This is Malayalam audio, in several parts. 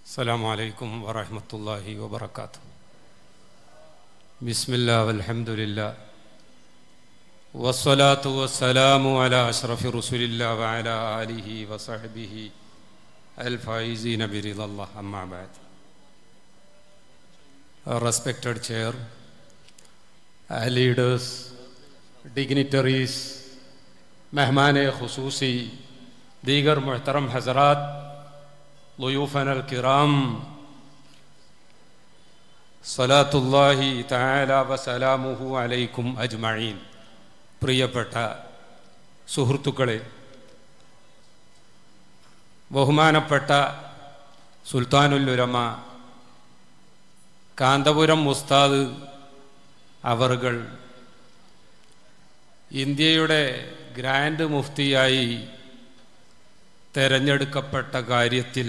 السلام عليكم ورحمة الله وبركاته. بسم الله والحمد لله والصلاة والسلام على أشرف رسول الله وعلى آله وصحبه الفائزين برضا الله. أما بعد. Respected chair, leaders, dignitaries, मेहमान खुसूसी, दीगर मुहतरम हज़रात, ضيوفنا الكرام, സലാത്തുല്ലാഹി തആല വസലാമുഹു അലൈക്കും അജ്മഈൻ. പ്രിയപ്പെട്ട സുഹൃത്തുക്കളെ, ബഹുമാനപ്പെട്ട സുൽത്താനുൽ ഉലമ കാന്തപുരം ഉസ്താദ് അവർകൾ ഇന്ത്യയുടെ ഗ്രാൻഡ് മുഫ്തിയായി തെരഞ്ഞെടുക്കപ്പെട്ട കാര്യത്തിൽ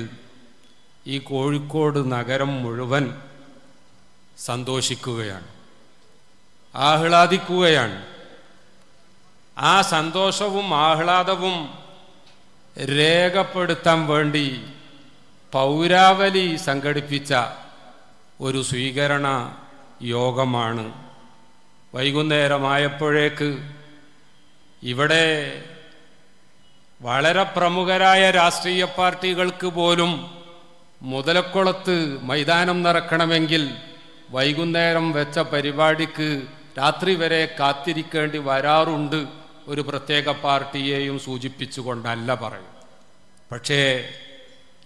ഈ കോഴിക്കോട് നഗരം മുഴുവൻ സന്തോഷിക്കുകയാണ്, ആഹ്ലാദിക്കുകയാണ്. ആ സന്തോഷവും ആഹ്ലാദവും രേഖപ്പെടുത്താൻ വേണ്ടി പൗരാവലി സംഘടിപ്പിച്ച ഒരു സ്വീകരണ യോഗമാണ്. വൈകുന്നേരമായപ്പോഴേക്ക് ഇവിടെ വളരെ പ്രമുഖരായ രാഷ്ട്രീയ പാർട്ടികൾക്ക് പോലും മുതലക്കുളത്ത് മൈതാനം നിറക്കണമെങ്കിൽ വൈകുന്നേരം വെച്ച പരിപാടിക്ക് രാത്രി വരെ കാത്തിരിക്കേണ്ടി വരാറുണ്ട്. ഒരു പ്രത്യേക പാർട്ടിയെയും സൂചിപ്പിച്ചുകൊണ്ടല്ല പറയും. പക്ഷേ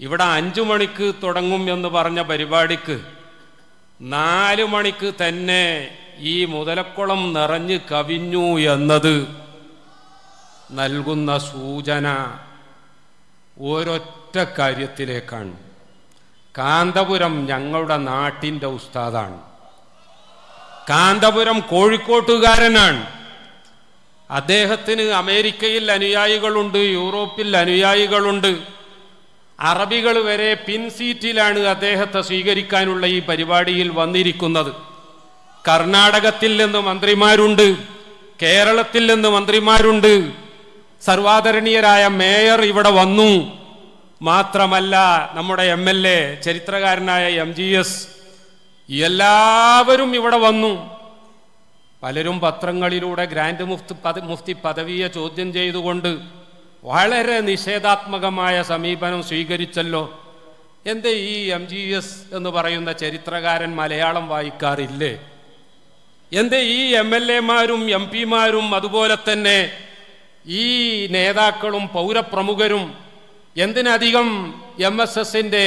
ഇവിടെ 5 മണിക്ക് തുടങ്ങും എന്ന് പറഞ്ഞ പരിപാടിക്ക് 4 മണിക്ക് തന്നെ ഈ മുതലക്കുളം നിറഞ്ഞു കവിഞ്ഞു എന്നത് നൽകുന്ന സൂചന ഒരൊറ്റ കാര്യത്തിലേക്കാണ്. കാന്തപുരം ഞങ്ങളുടെ നാട്ടിൻ്റെ ഉസ്താദാണ്. കാന്തപുരം കോഴിക്കോട്ടുകാരനാണ്. അദ്ദേഹത്തിന് അമേരിക്കയിൽ അനുയായികളുണ്ട്, യൂറോപ്പിൽ അനുയായികളുണ്ട്. അറബികൾ വരെ പിൻസീറ്റിലാണ് അദ്ദേഹത്തെ സ്വീകരിക്കാനുള്ള ഈ പരിപാടിയിൽ വന്നിരിക്കുന്നത്. കർണാടകത്തിൽ നിന്ന് മന്ത്രിമാരുണ്ട്, കേരളത്തിൽ നിന്ന് മന്ത്രിമാരുണ്ട്. സർവാദരണീയരായ മേയർ ഇവിടെ വന്നു. മാത്രമല്ല നമ്മുടെ MLA ചരിത്രകാരനായ MGS, എല്ലാവരും ഇവിടെ വന്നു. പലരും പത്രങ്ങളിലൂടെ ഗ്രാൻഡ് മുഫ്തി പദവിയെ ചോദ്യം ചെയ്തുകൊണ്ട് വളരെ നിഷേധാത്മകമായ സമീപനം സ്വീകരിച്ചല്ലോ. എന്തേ ഈ MGS എന്ന് പറയുന്ന ചരിത്രകാരൻ മലയാളം വായിക്കാറില്ലേ? എന്തേ ഈ MLA-മാരും MP-മാരും അതുപോലെ തന്നെ ഈ നേതാക്കളും പൗരപ്രമുഖരും, എന്തിനധികം MSS-ന്റെ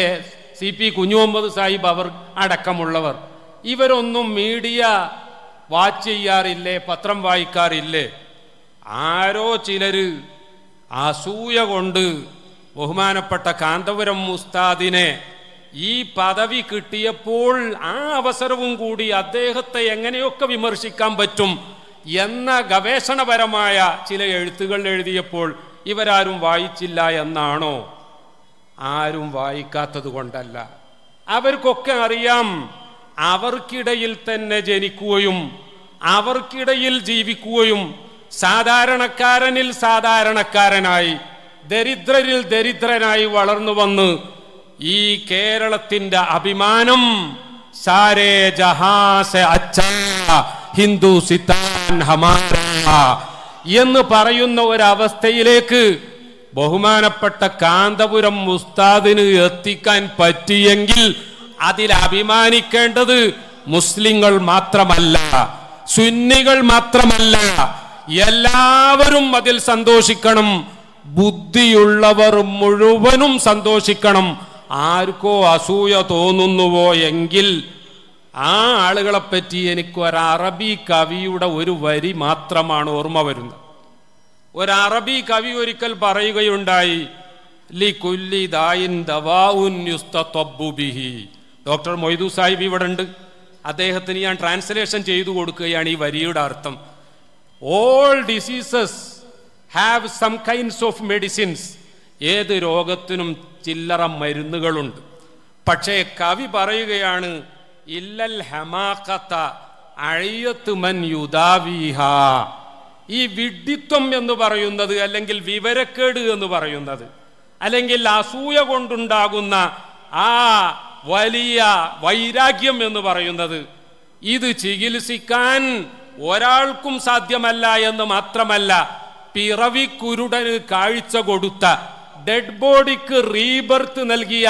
CP കുഞ്ഞുമുഹമ്മദ് സാഹിബ് അവർ അടക്കമുള്ളവർ, ഇവരൊന്നും മീഡിയ വാച്ച് ചെയ്യാറില്ലേ, പത്രം വായിക്കാറില്ലേ? ആരോ ചിലര് അസൂയ കൊണ്ട് ബഹുമാനപ്പെട്ട കാന്തപുരം ഉസ്താദിനെ ഈ പദവി കിട്ടിയപ്പോൾ ആ അവസരവും കൂടി അദ്ദേഹത്തെ എങ്ങനെയൊക്കെ വിമർശിക്കാൻ പറ്റും എന്ന ഗവേഷണപരമായ ചില എഴുത്തുകൾ എഴുതിയപ്പോൾ ഇവരാരും വായിച്ചില്ല എന്നാണോ? ആരും വായിക്കാത്തത് കൊണ്ടല്ല. അവർക്കൊക്കെ അറിയാം, അവർക്കിടയിൽ തന്നെ ജനിക്കുകയും അവർക്കിടയിൽ ജീവിക്കുകയും സാധാരണക്കാരനിൽ സാധാരണക്കാരനായി ദരിദ്രരിൽ ദരിദ്രനായി വളർന്നു വന്ന് ഈ കേരളത്തിന്റെ അഭിമാനം സാരേ ജഹാസെ അച്ഛാ ഹിന്ദുസ്ഥാൻ ഹമാരാ എന്ന് പറയുന്ന ഒരവസ്ഥയിലേക്ക് ബഹുമാനപ്പെട്ട കാന്തപുരം ഉസ്താദിന് എത്തിക്കാൻ പറ്റിയെങ്കിൽ അതിൽ അഭിമാനിക്കേണ്ടത് മുസ്ലിങ്ങൾ മാത്രമല്ല, സുന്നികൾ മാത്രമല്ല, എല്ലാവരും അതിൽ സന്തോഷിക്കണം. ബുദ്ധിയുള്ളവർ മുഴുവനും സന്തോഷിക്കണം. ആർക്കോ അസൂയ തോന്നുന്നുവോ എങ്കിൽ ആ ആളുകളെപ്പറ്റി എനിക്ക് ഒരു അറബി കവിയുടെ ഒരു വരി മാത്രമാണ് ഓർമ്മ വരുന്നത്. ഒരു അറബി കവി ഒരിക്കൽ പറയുകയുണ്ടായി, ലി കുല്ലി ദായിൻ ദവാഉൻ യുസ്തതബ്ബു ബിഹി. ഡോക്ടർ മൊയ്തു സാഹിബ് ഇവിടെ ഉണ്ട്. അദ്ദേഹത്തിന് ഞാൻ ട്രാൻസ്ലേഷൻ ചെയ്തു കൊടുക്കുകയാണ് ഈ വരിയുടെ അർത്ഥം. All diseases have some kinds of medicines. ഏത് രോഗത്തിനും ചില്ലറ മരുന്നുകളുണ്ട്. പക്ഷേ കവി പറയുകയാണ്, ഇല്ലൽ ഹമാഖത അയ്യത്ത് മൻ യുദാവിഹ. ഈ വിഡ്ഢിത്വം എന്ന് പറയുന്നത്, അല്ലെങ്കിൽ വിവരക്കേട് എന്ന് പറയുന്നത്, അല്ലെങ്കിൽ അസൂയ കൊണ്ടുണ്ടാകുന്ന ആ വലിയ വൈരാഗ്യം എന്ന് പറയുന്നത് ഇത് ചികിത്സിക്കാൻ ഒരാൾക്കും സാധ്യമല്ല എന്ന് മാത്രമല്ല, പിറവി കുരുടന് കാഴ്ച കൊടുത്ത, ഡെഡ് ബോഡിക്ക് റീബർത്ത് നൽകിയ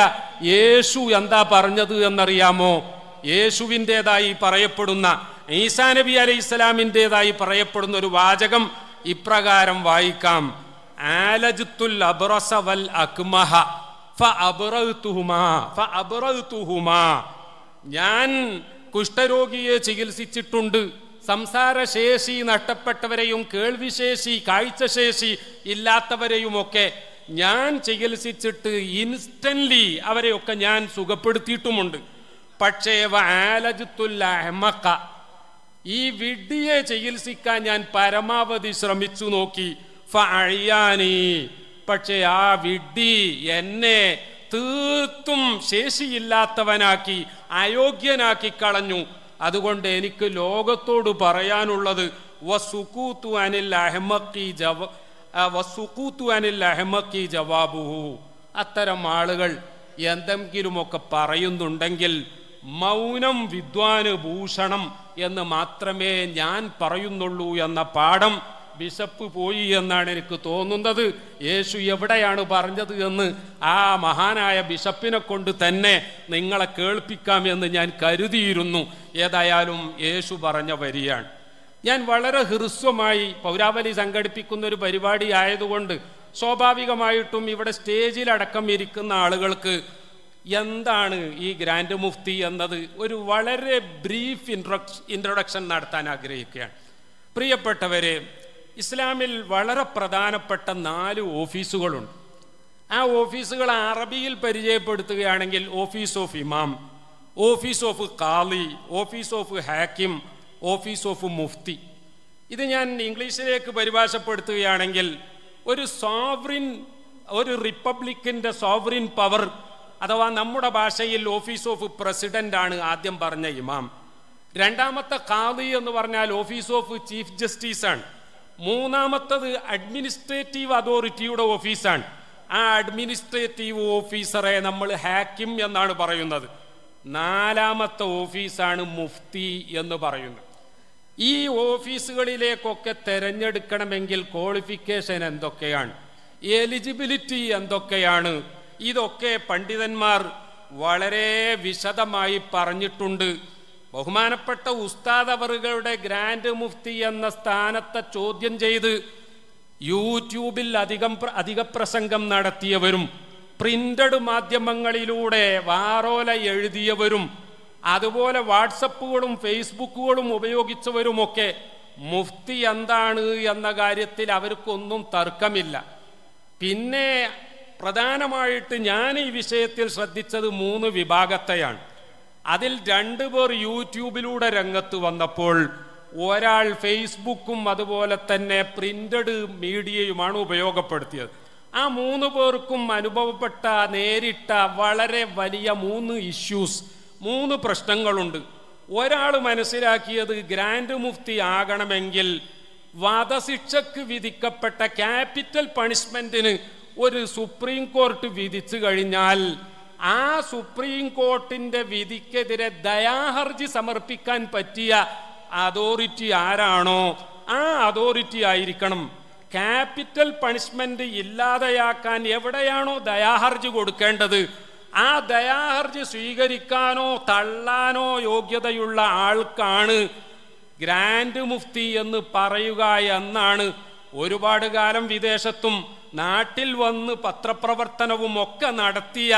യേശു എന്താ പറഞ്ഞത് എന്നറിയാമോ? യേശുവിൻ്റെതായി പറയപ്പെടുന്ന, ഈസാ നബി അലൈഹി ഇസ്ലാമിൻ്റെതായി പറയപ്പെടുന്ന ഒരു വാചകം ഇപ്രകാരം വായിക്കാം: ആലജ്തുൽ അബ്റസ വൽ അക്മഹ ഫഅബ്റഅ്തുഹുമാ. ഞാൻ കുഷ്ഠരോഗിയെ ചികിത്സിച്ചിട്ടുണ്ട്. സംസാരശേഷി നഷ്ടപ്പെട്ടവരെയും കേൾവിശേഷി കാഴ്ചശേഷി ഇല്ലാത്തവരെയുമൊക്കെ ഞാൻ ചികിത്സിച്ചിട്ട് ഇൻസ്റ്റന്റ്ലി അവരെയൊക്കെ ഞാൻ സുഖപ്പെടുത്തിയിട്ടുമുണ്ട്. പക്ഷേ ഈ വിഡ്ഢിയെ ചികിത്സിക്കാൻ ഞാൻ പരമാവധി ശ്രമിച്ചു നോക്കി. പക്ഷേ ആ വിഡ്ഢി എന്നെ തീർത്തും ശേഷിയില്ലാത്തവനാക്കി, അയോഗ്യനാക്കി കളഞ്ഞു. അതുകൊണ്ട് എനിക്ക് ലോകത്തോട് പറയാനുള്ളത് വസുകൂതു അനിൽ അഹ്മഖി ജവാബുഹു. അത്തരം ആളുകൾ എന്തെങ്കിലുമൊക്കെ പറയുന്നുണ്ടെങ്കിൽ മൗനം വിദ്വാന് ഭൂഷണം എന്ന് മാത്രമേ ഞാൻ പറയുന്നുള്ളൂ എന്ന പാഠം ബിഷപ്പ് പോയി എന്നാണ് എനിക്ക് തോന്നുന്നത്. യേശു എവിടെയാണ് പറഞ്ഞത് എന്ന് ആ മഹാനായ ബിഷപ്പിനെ കൊണ്ട് തന്നെ നിങ്ങളെ കേൾപ്പിക്കാം എന്ന് ഞാൻ കരുതിയിരുന്നു. ഏതായാലും യേശു പറഞ്ഞ വരിയാണ്. ഞാൻ വളരെ ഹ്രസ്വമായി, പൗരാവലി സംഘടിപ്പിക്കുന്ന ഒരു പരിപാടി ആയതുകൊണ്ട് സ്വാഭാവികമായിട്ടും ഇവിടെ സ്റ്റേജിലടക്കം ഇരിക്കുന്ന ആളുകൾക്ക് എന്താണ് ഈ ഗ്രാൻഡ് മുഫ്തി എന്നത് ഒരു വളരെ ബ്രീഫ് ഇൻട്രൊഡക്ഷൻ നടത്താൻ ആഗ്രഹിക്കുകയാണ്. പ്രിയപ്പെട്ടവരെ, ഇസ്ലാമിൽ വളരെ പ്രധാനപ്പെട്ട 4 ഓഫീസുകളുണ്ട്. ആ ഓഫീസുകൾ അറബിയിൽ പരിചയപ്പെടുത്തുകയാണെങ്കിൽ ഓഫീസ് ഓഫ് ഇമാം, ഓഫീസ് ഓഫ് ഖാളി, ഓഫീസ് ഓഫ് ഹാക്കിം, ഓഫീസ് ഓഫ് മുഫ്തി. ഇത് ഞാൻ ഇംഗ്ലീഷിലേക്ക് പരിഭാഷപ്പെടുത്തുകയാണെങ്കിൽ ഒരു റിപ്പബ്ലിക്കിൻ്റെ സോവറിൻ പവർ, അഥവാ നമ്മുടെ ഭാഷയിൽ ഓഫീസ് ഓഫ് പ്രസിഡന്റ് ആണ് ആദ്യം പറഞ്ഞ ഇമാം. രണ്ടാമത്തെ ഖാദി എന്ന് പറഞ്ഞാൽ ഓഫീസ് ഓഫ് ചീഫ് ജസ്റ്റിസ് ആണ്. മൂന്നാമത്തത് അഡ്മിനിസ്ട്രേറ്റീവ് അതോറിറ്റിയുടെ ഓഫീസാണ്. ആ അഡ്മിനിസ്ട്രേറ്റീവ് ഓഫീസറെ നമ്മൾ ഹാക്കിം എന്നാണ് പറയുന്നത്. 4ാമത്തെ ഓഫീസാണ് മുഫ്തി എന്ന് പറയുന്നത്. ഈ ഓഫീസുകളിലേക്കൊക്കെ തിരഞ്ഞെടുക്കണമെങ്കിൽ ക്വാളിഫിക്കേഷൻ എന്തൊക്കെയാണ്, എലിജിബിലിറ്റി എന്തൊക്കെയാണ്, ഇതൊക്കെ പണ്ഡിതന്മാർ വളരെ വിശദമായി പറഞ്ഞിട്ടുണ്ട്. ബഹുമാനപ്പെട്ട ഉസ്താദ് അവറുകളുടെ ഗ്രാൻഡ് മുഫ്തി എന്ന സ്ഥാനത്തെ ചോദ്യം ചെയ്ത് യൂട്യൂബിൽ അധിക പ്രസംഗം നടത്തിയവരും പ്രിന്റഡ് മാധ്യമങ്ങളിലൂടെ വാറോല എഴുതിയവരും അതുപോലെ വാട്സപ്പുകളും ഫേസ്ബുക്കുകളും ഉപയോഗിച്ചവരുമൊക്കെ മുഫ്തി എന്താണ് എന്ന കാര്യത്തിൽ അവർക്കൊന്നും തർക്കമില്ല. പിന്നെ പ്രധാനമായിട്ട് ഞാൻ ഈ വിഷയത്തിൽ ശ്രദ്ധിച്ചത് 3 വിഭാഗത്തെയാണ്. അതിൽ 2 പേർ യൂട്യൂബിലൂടെ രംഗത്ത് വന്നപ്പോൾ ഒരാൾ ഫേസ്ബുക്കും അതുപോലെ തന്നെ പ്രിന്റഡ് മീഡിയയുമാണ് ഉപയോഗപ്പെടുത്തിയത്. ആ 3 പേർക്കും അനുഭവപ്പെട്ട നേരിട്ട വളരെ വലിയ 3 ഇഷ്യൂസ്, 3 പ്രശ്നങ്ങളുണ്ട്. ഒരാൾ മനസ്സിലാക്കിയത് ഗ്രാൻഡ് മുഫ്തി ആകണമെങ്കിൽ വധശിക്ഷക്ക് വിധിക്കപ്പെട്ട ക്യാപിറ്റൽ പണിഷ്മെന്റിന് ഒരു സുപ്രീം കോർട്ട് വിധിച്ചു കഴിഞ്ഞാൽ ആ സുപ്രീം കോർട്ടിന്റെ വിധിക്കെതിരെ ദയാഹർജി സമർപ്പിക്കാൻ പറ്റിയ അതോറിറ്റി ആരാണോ ആ അതോറിറ്റി ആയിരിക്കണം. ക്യാപിറ്റൽ പണിഷ്മെന്റ് ഇല്ലാതെയാക്കാൻ എവിടെയാണോ ദയാഹർജി കൊടുക്കേണ്ടത് ആ ദയാഹർജി സ്വീകരിക്കാനോ തള്ളാനോ യോഗ്യതയുള്ള ആൾക്കാണ് ഗ്രാൻഡ് മുഫ്തി എന്ന് പറയുക എന്നാണ് ഒരുപാട് കാലം വിദേശത്തും നാട്ടിൽ വന്ന് പത്രപ്രവർത്തനവും ഒക്കെ നടത്തിയ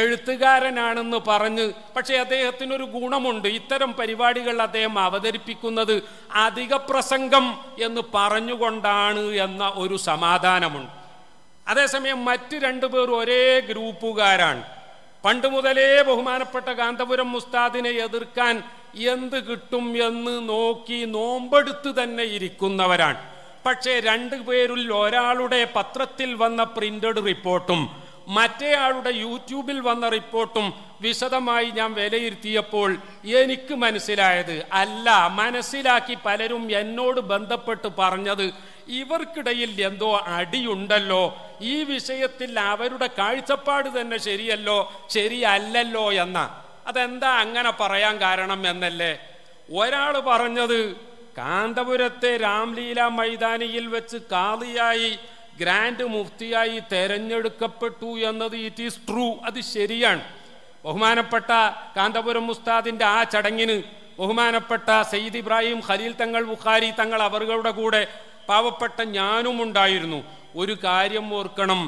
എഴുത്തുകാരനാണെന്ന് പറഞ്ഞ്, പക്ഷെ അദ്ദേഹത്തിനൊരു ഗുണമുണ്ട്. ഇത്തരം പരിപാടികൾ അദ്ദേഹം അവതരിപ്പിക്കുന്നത് അധിക പ്രസംഗം എന്ന് പറഞ്ഞുകൊണ്ടാണ് എന്ന ഒരു സമാധാനമുണ്ട്. അതേസമയം മറ്റ് 2 പേർ ഒരേ ഗ്രൂപ്പുകാരാണ്. പണ്ട് മുതലേ ബഹുമാനപ്പെട്ട കാന്തപുരം ഉസ്താദിനെ എതിർക്കാൻ എന്ത് കിട്ടും എന്ന് നോക്കി നോമ്പെടുത്ത് തന്നെ ഇരിക്കുന്നവരാണ്. പക്ഷേ 2 പേരിൽ ഒരാളുടെ പത്രത്തിൽ വന്ന പ്രിന്റഡ് റിപ്പോർട്ടും മറ്റേയാളുടെ യൂട്യൂബിൽ വന്ന റിപ്പോർട്ടും വിശദമായി ഞാൻ വിലയിരുത്തിയപ്പോൾ എനിക്ക് മനസ്സിലായത്, മനസ്സിലാക്കി പലരും എന്നോട് ബന്ധപ്പെട്ട് പറഞ്ഞത് ഇവർക്കിടയിൽ എന്തോ അടിയുണ്ടല്ലോ, ഈ വിഷയത്തിൽ അവരുടെ കാഴ്ചപ്പാട് തന്നെ ശരിയല്ലല്ലോ എന്ന. അതെന്താ അങ്ങനെ പറയാൻ കാരണം എന്നല്ലേ ഒരാൾ പറഞ്ഞത്, കാന്തപുരത്തെ രാംലീല മൈതാനിയിൽ വെച്ച് ഖാദിയായി ഗ്രാൻഡ് മുഫ്തിയായി തെരഞ്ഞെടുക്കപ്പെട്ടു എന്നത് ഇറ്റ് ഈസ് ട്രൂ, അത് ശരിയാണ്. ബഹുമാനപ്പെട്ട കാന്തപുരം ഉസ്താദിന്റെ ആ ചടങ്ങിന് ബഹുമാനപ്പെട്ട സയ്യിദ് ഇബ്രാഹിം ഖലീൽ തങ്ങൾ ബുഖാരി തങ്ങൾ അവരുടെ കൂടെ പാവപ്പെട്ട ഞാനും ഉണ്ടായിരുന്നു. ഒരു കാര്യം ഓർക്കണം,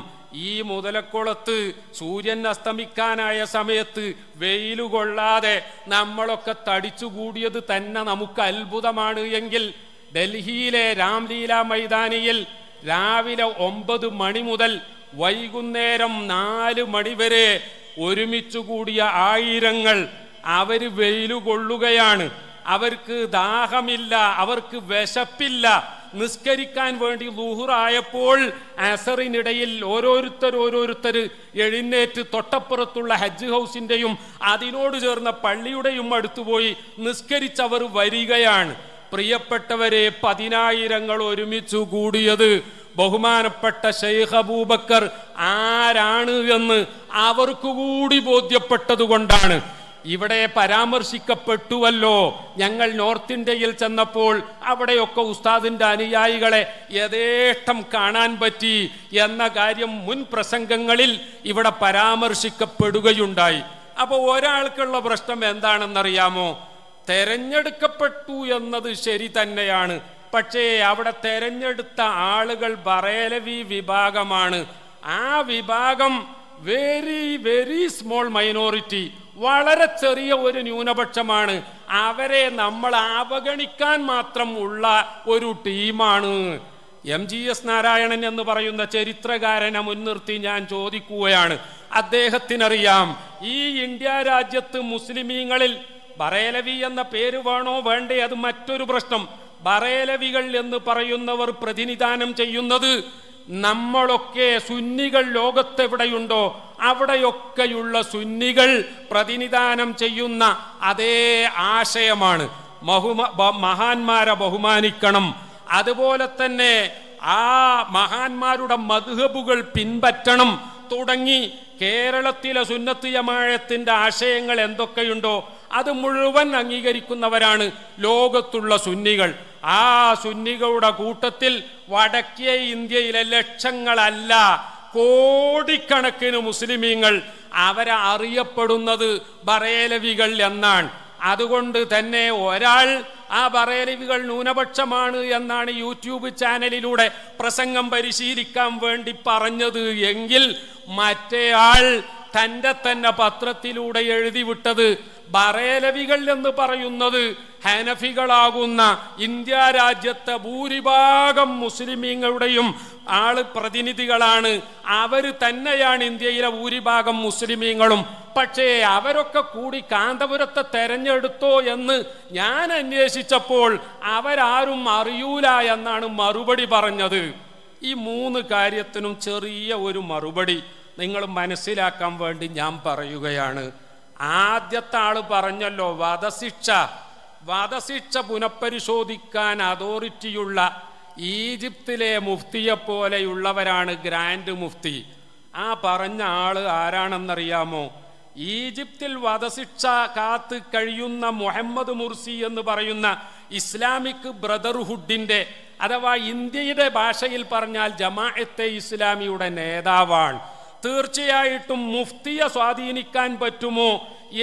ഈ മുതലക്കുളത്ത് സൂര്യൻ അസ്തമിക്കാനായ സമയത്ത് വെയിലു കൊള്ളാതെ നമ്മളൊക്കെ തടിച്ചുകൂടിയത് തന്നെ നമുക്ക് അത്ഭുതമാണ് എങ്കിൽ, ഡൽഹിയിലെ രാംലീല മൈതാനിയിൽ രാവിലെ 9 മണി മുതൽ വൈകുന്നേരം 4 മണി വരെ ഒരുമിച്ചു കൂടിയ ആയിരങ്ങൾ അവര് വെയിലു കൊള്ളുകയാണ്. അവർക്ക് ദാഹമില്ല, അവർക്ക് വിശപ്പില്ല. നിസ്കരിക്കാൻ വേണ്ടി ളുഹുറായപ്പോൾ അസറിനിടയിൽ ഓരോരുത്തർ എഴുന്നേറ്റ് തൊട്ടപ്പുറത്തുള്ള ഹജ്ജ് ഹൗസിന്റെയും അതിനോട് ചേർന്ന പള്ളിയുടെയും അടുത്തുപോയി നിസ്കരിച്ചവർ വരികയാണ്. പ്രിയപ്പെട്ടവരെ, 10,000 ഒരുമിച്ചു കൂടിയത് ബഹുമാനപ്പെട്ട ശൈഖ് അബൂബക്കർ ആരാണ് എന്ന് അവർക്കുകൂടി ബോധ്യപ്പെട്ടത് കൊണ്ടാണ്. ഇവിടെ പരാമർശിക്കപ്പെട്ടുവല്ലോ, ഞങ്ങൾ നോർത്ത് ഇന്ത്യയിൽ ചെന്നപ്പോൾ അവിടെയൊക്കെ ഉസ്താദിന്റെ അനുയായികളെ യഥേഷ്ടം കാണാൻ പറ്റി എന്ന കാര്യം മുൻ പ്രസംഗങ്ങളിൽ ഇവിടെ പരാമർശിക്കപ്പെടുകയുണ്ടായി. അപ്പോൾ ഒരാൾക്കുള്ള പ്രശ്നം എന്താണെന്നറിയാമോ? തെരഞ്ഞെടുക്കപ്പെട്ടു എന്നത് ശരി തന്നെയാണ്, പക്ഷേ അവിടെ തെരഞ്ഞെടുത്ത ആളുകൾ ബറേലവി വിഭാഗമാണ്. ആ വിഭാഗം വെരി സ്മോൾ മൈനോറിറ്റി, വളരെ ചെറിയ ഒരു ന്യൂനപക്ഷമാണ്. അവരെ നമ്മൾ അവഗണിക്കാൻ മാത്രം ഉള്ള ഒരു ടീമാണ്. MGS നാരായണൻ എന്ന് പറയുന്ന ചരിത്രകാരനെ മുൻനിർത്തി ഞാൻ ചോദിക്കുകയാണ്. അദ്ദേഹത്തിനറിയാം, ഈ ഇന്ത്യ രാജ്യത്ത് മുസ്ലിമീങ്ങളിൽ ബറേലവി എന്ന പേര് വേണോ വേണ്ടേ, അത് മറ്റൊരു പ്രശ്നം. ബറേലവികൾ എന്ന് പറയുന്നവർ പ്രതിനിധാനം ചെയ്യുന്നത് നമ്മളൊക്കെ സുന്നികൾ ലോകത്തെവിടെയുണ്ടോ അവിടെയൊക്കെയുള്ള സുന്നികൾ പ്രതിനിധാനം ചെയ്യുന്ന അതേ ആശയമാണ്. മഹാന്മാരെ ബഹുമാനിക്കണം, അതുപോലെ തന്നെ ആ മഹാന്മാരുടെ മദ്ഹബുകൾ പിൻപറ്റണം തുടങ്ങി കേരളത്തിലെ സുന്നത്ത് ജമാഅത്തിന്റെ ആശയങ്ങൾ എന്തൊക്കെയുണ്ടോ അത് മുഴുവൻ അംഗീകരിക്കുന്നവരാണ് ലോകത്തുള്ള സുന്നികൾ. ആ സുന്നികളുടെ കൂട്ടത്തിൽ വടക്കേ ഇന്ത്യയിലെ ലക്ഷങ്ങളല്ല കോടിക്കണക്കിന് മുസ്ലിമീങ്ങൾ അവരെ അറിയപ്പെടുന്നത് ബറേലവികൾ എന്നാണ്. അതുകൊണ്ട് തന്നെ ഒരാൾ ആ ബറേലവികൾ ന്യൂനപക്ഷമാണ് എന്നാണ് യൂട്യൂബ് ചാനലിലൂടെ പ്രസംഗം പരിശീലിക്കാൻ വേണ്ടി പറഞ്ഞത് എങ്കിൽ, മറ്റേ ആൾ തന്നെ പത്രത്തിലൂടെ എഴുതി വിട്ടത് ബറേലവികൾ എന്ന് പറയുന്നത് ഹനഫികളാകുന്ന ഇന്ത്യ രാജ്യത്തെ ഭൂരിഭാഗം മുസ്ലിമീങ്ങളുടെയും പ്രതിനിധികളാണ്. അവർ തന്നെയാണ് ഇന്ത്യയിലെ ഭൂരിഭാഗം മുസ്ലിമീങ്ങളും. പക്ഷേ അവരൊക്കെ കൂടി കാന്തപുരത്തെ തെരഞ്ഞെടുത്തോ എന്ന് ഞാൻ അന്വേഷിച്ചപ്പോൾ അവരാരും അറിയൂല എന്നാണ് മറുപടി പറഞ്ഞത്. ഈ 3 കാര്യത്തിനും ചെറിയ ഒരു മറുപടി നിങ്ങൾ മനസ്സിലാക്കാൻ വേണ്ടി ഞാൻ പറയുകയാണ്. ആദ്യത്തെ ആള് പറഞ്ഞല്ലോ, വധശിക്ഷ പുനഃപരിശോധിക്കാൻ അതോറിറ്റിയുള്ള ഈജിപ്തിലെ മുഫ്തിയെ പോലെയുള്ളവരാണ് ഗ്രാൻഡ് മുഫ്തി. ആ പറഞ്ഞ ആള് ആരാണെന്നറിയാമോ? ഈജിപ്തിൽ വധശിക്ഷ കാത്ത് കഴിയുന്ന മുഹമ്മദ് മുർസി എന്ന് പറയുന്ന ഇസ്ലാമിക് ബ്രദർഹുഡിന്റെ, അഥവാ ഇന്ത്യയുടെ ഭാഷയിൽ പറഞ്ഞാൽ ജമാഅത്തെ ഇസ്ലാമിയുടെ നേതാവാണ്. തീർച്ചയായിട്ടും മുഫ്തിയെ സ്വാധീനിക്കാൻ പറ്റുമോ,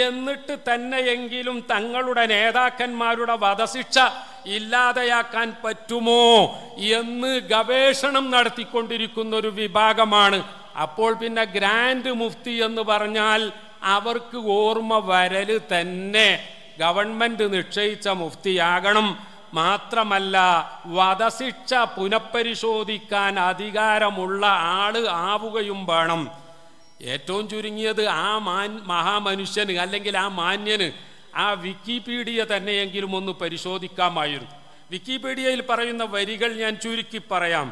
എന്നിട്ട് തന്നെയെങ്കിലും തങ്ങളുടെ നേതാക്കന്മാരുടെ വധശിക്ഷ ഇല്ലാതെയാക്കാൻ പറ്റുമോ എന്ന് ഗവേഷണം നടത്തിക്കൊണ്ടിരിക്കുന്ന ഒരു വിഭാഗമാണ്. അപ്പോൾ പിന്നെ ഗ്രാൻഡ് മുഫ്തി എന്ന് പറഞ്ഞാൽ അവർക്ക് ഓർമ്മ വരല് തന്നെ ഗവൺമെന്റ് നിശ്ചയിച്ച മുഫ്തിയാകണം. മാത്രമല്ല, വധശിക്ഷ പുനഃപരിശോധിക്കാൻ അധികാരമുള്ള ആള് ആവുകയും വേണം. ഏറ്റവും ചുരുങ്ങിയത് ആ മഹാമനുഷ്യന് അല്ലെങ്കിൽ ആ മാന്യന് ആ വിക്കിപീഡിയ തന്നെയെങ്കിലും ഒന്ന് പരിശോധിക്കാമായിരുന്നു. വിക്കിപീഡിയയിൽ പറയുന്ന വരികൾ ഞാൻ ചുരുക്കി പറയാം.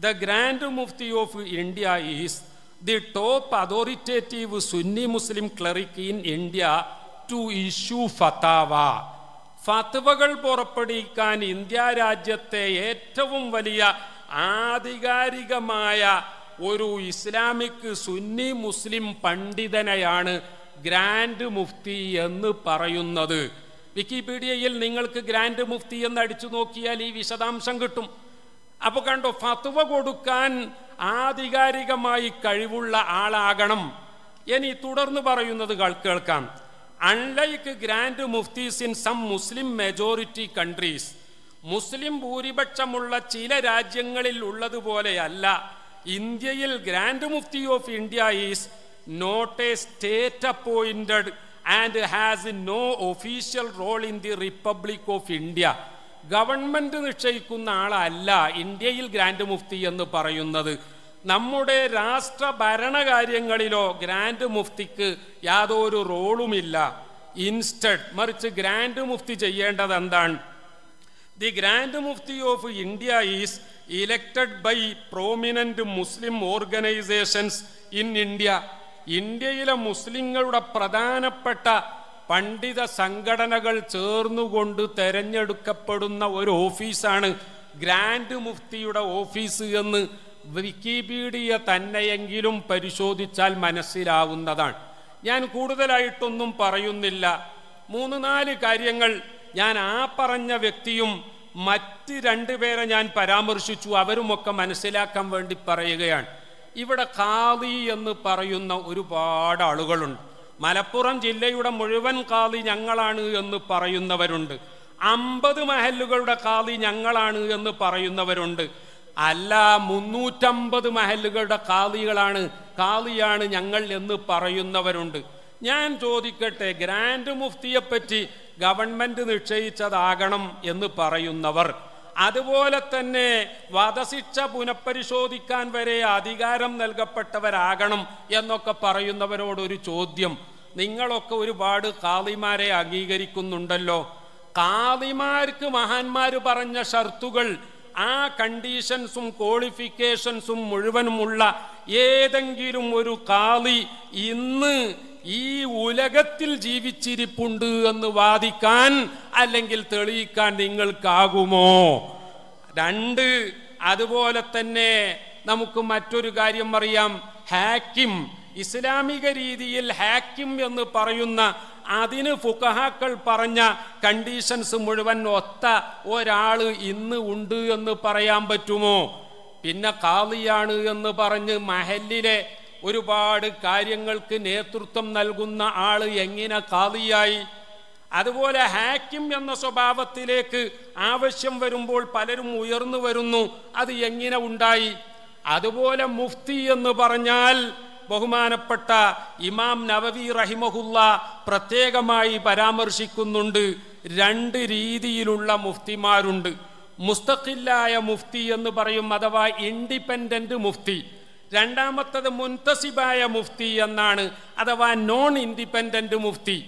The grand mufti of India is the top authoritative Sunni Muslim cleric in India to issue ഫത്താവ ഫത്വകൾ പുറപ്പെടുവിക്കാൻ ഇന്ത്യ രാജ്യത്തെ ഏറ്റവും വലിയ ആധികാരികമായ ഒരു ഇസ്ലാമിക് സുന്നി മുസ്ലിം പണ്ഡിതനെയാണ് ഗ്രാൻഡ് മുഫ്തി എന്ന് പറയുന്നത്. വിക്കിപീഡിയയിൽ നിങ്ങൾക്ക് ഗ്രാൻഡ് മുഫ്തി എന്ന് അടിച്ചു നോക്കിയാൽ ഈ വിശദാംശം കിട്ടും. അപ്പോൾ കണ്ടോ, ഫത്വ കൊടുക്കാൻ ആധികാരികമായി കഴിവുള്ള ആളാകണം. ഇനി തുടർന്ന് പറയുന്നത് കേൾക്കാം. Unlike grand muftis in some Muslim majority countries, മുസ്ലിം ഭൂരിപക്ഷമുള്ള ചില രാജ്യങ്ങളിൽ ഉള്ളതുപോലെയല്ല ഇന്ത്യയിൽ grand mufti of India is not a state appointed and has no official role in the republic of India. Government നിശ്ചയിക്കുന്ന ആളല്ല ഇന്ത്യയിൽ ഗ്രാൻഡ് മുഫ്തി എന്ന് പറയുന്നത്. നമ്മുടെ രാഷ്ട്ര ഭരണകാര്യങ്ങളിലോ ഗ്രാൻഡ് മുഫ്തിക്ക് യാതൊരു റോളുമില്ല. ഇൻസ്റ്റഡ്, മറിച്ച് ഗ്രാൻഡ് മുഫ്തി ചെയ്യേണ്ടത് എന്താണ്? The grand mufti of India is elected by prominent Muslim organizations in India. ഇന്ത്യയിലെ മുസ്ലിങ്ങളുടെ പ്രധാനപ്പെട്ട പണ്ഡിത സംഘടനകൾ ചേർന്നുകൊണ്ട് തെരഞ്ഞെടുക്കപ്പെടുന്ന ഒരു ഓഫീസാണ് ഗ്രാൻഡ് മുഫ്തിയുടെ ഓഫീസ് എന്ന് വിക്കിപീഡിയ തന്നെയെങ്കിലും പരിശോധിച്ചാൽ മനസ്സിലാവുന്നതാണ്. ഞാൻ കൂടുതലായിട്ടൊന്നും പറയുന്നില്ല. 3-4 കാര്യങ്ങൾ ഞാൻ ആ പറഞ്ഞ വ്യക്തിയും മറ്റ് 2 പേരെ ഞാൻ പരാമർശിച്ചു, അവരുമൊക്കെ മനസ്സിലാക്കാൻ വേണ്ടി പറയുകയാണ്. ഇവിടെ ഖാദി എന്ന് പറയുന്ന ഒരുപാട് ആളുകളുണ്ട്. മലപ്പുറം ജില്ലയുടെ മുഴുവൻ ഖാദി ഞങ്ങളാണ് എന്ന് പറയുന്നവരുണ്ട്. 50 മഹല്ലുകളുടെ ഖാദി ഞങ്ങളാണ് എന്ന് പറയുന്നവരുണ്ട്. അല്ല, 350 മഹല്ലുകളുടെ ഖാദിയാണ് ഞങ്ങൾ എന്ന് പറയുന്നവരുണ്ട്. ഞാൻ ചോദിക്കട്ടെ, ഗ്രാൻഡ് മുഫ്തിയെ പറ്റി ഗവൺമെന്റ് നിശ്ചയിച്ചതാകണം എന്ന് പറയുന്നവർ, അതുപോലെ തന്നെ വധശിക്ഷ പുനഃപരിശോധിക്കാൻ വരെ അധികാരം നൽകപ്പെട്ടവരാകണം എന്നൊക്കെ പറയുന്നവരോടൊരു ചോദ്യം. നിങ്ങളൊക്കെ ഒരുപാട് ഖാദിമാരെ അംഗീകരിക്കുന്നുണ്ടല്ലോ. ഖാദിമാർക്ക് മഹാന്മാര് പറഞ്ഞ ഷർത്തുകൾ, ആ കണ്ടീഷൻസും ക്വാളിഫിക്കേഷൻസും മുഴുവനുമുള്ള ഏതെങ്കിലും ഒരു ഖാദി ഇന്ന് ഈ ഉലകത്തിൽ ജീവിച്ചിരിപ്പുണ്ട് എന്ന് വാദിക്കാൻ അല്ലെങ്കിൽ തെളിയിക്കാൻ നിങ്ങൾക്കാകുമോ? 2, അതുപോലെ തന്നെ നമുക്ക് മറ്റൊരു കാര്യം അറിയാം. ഹാക്കിം, ഇസ്ലാമിക രീതിയിൽ ഹാക്കിം എന്ന് പറയുന്ന അതിന് ഫുഖഹാക്കൾ പറഞ്ഞ കണ്ടീഷൻസ് മുഴുവൻ ഒത്ത ഒരാൾ ഇന്ന് ഉണ്ട് എന്ന് പറയാൻ പറ്റുമോ? പിന്നെ ഖാദിയാണ് എന്ന് പറഞ്ഞ് മഹല്ലിലെ ഒരുപാട് കാര്യങ്ങൾക്ക് നേതൃത്വം നൽകുന്ന ആള് എങ്ങനെ ഖാദിയായി? അതുപോലെ ഹാക്കിം എന്ന സ്വഭാവത്തിലേക്ക് ആവശ്യം വരുമ്പോൾ പലരും ഉയർന്നു വരുന്നു, അത് എങ്ങനെ ഉണ്ടായി? അതുപോലെ മുഫ്തി എന്ന് പറഞ്ഞാൽ ബഹുമാനപ്പെട്ട ഇമാം നവവി റഹിമഹുല്ല പ്രത്യേകമായി പരാമർശിക്കുന്നുണ്ട്. 2 രീതിയിലുള്ള മുഫ്തിമാരുണ്ട്. മുസ്തഖില്ലായ മുഫ്തി എന്ന് പറയും, അഥവാ ഇൻഡിപെൻഡന്റ് മുഫ്തി. രണ്ടാമത്തത് മുൻതസിബായ മുഫ്തി എന്നാണ്, അഥവാ നോൺ ഇൻഡിപെൻഡന്റ് മുഫ്തി.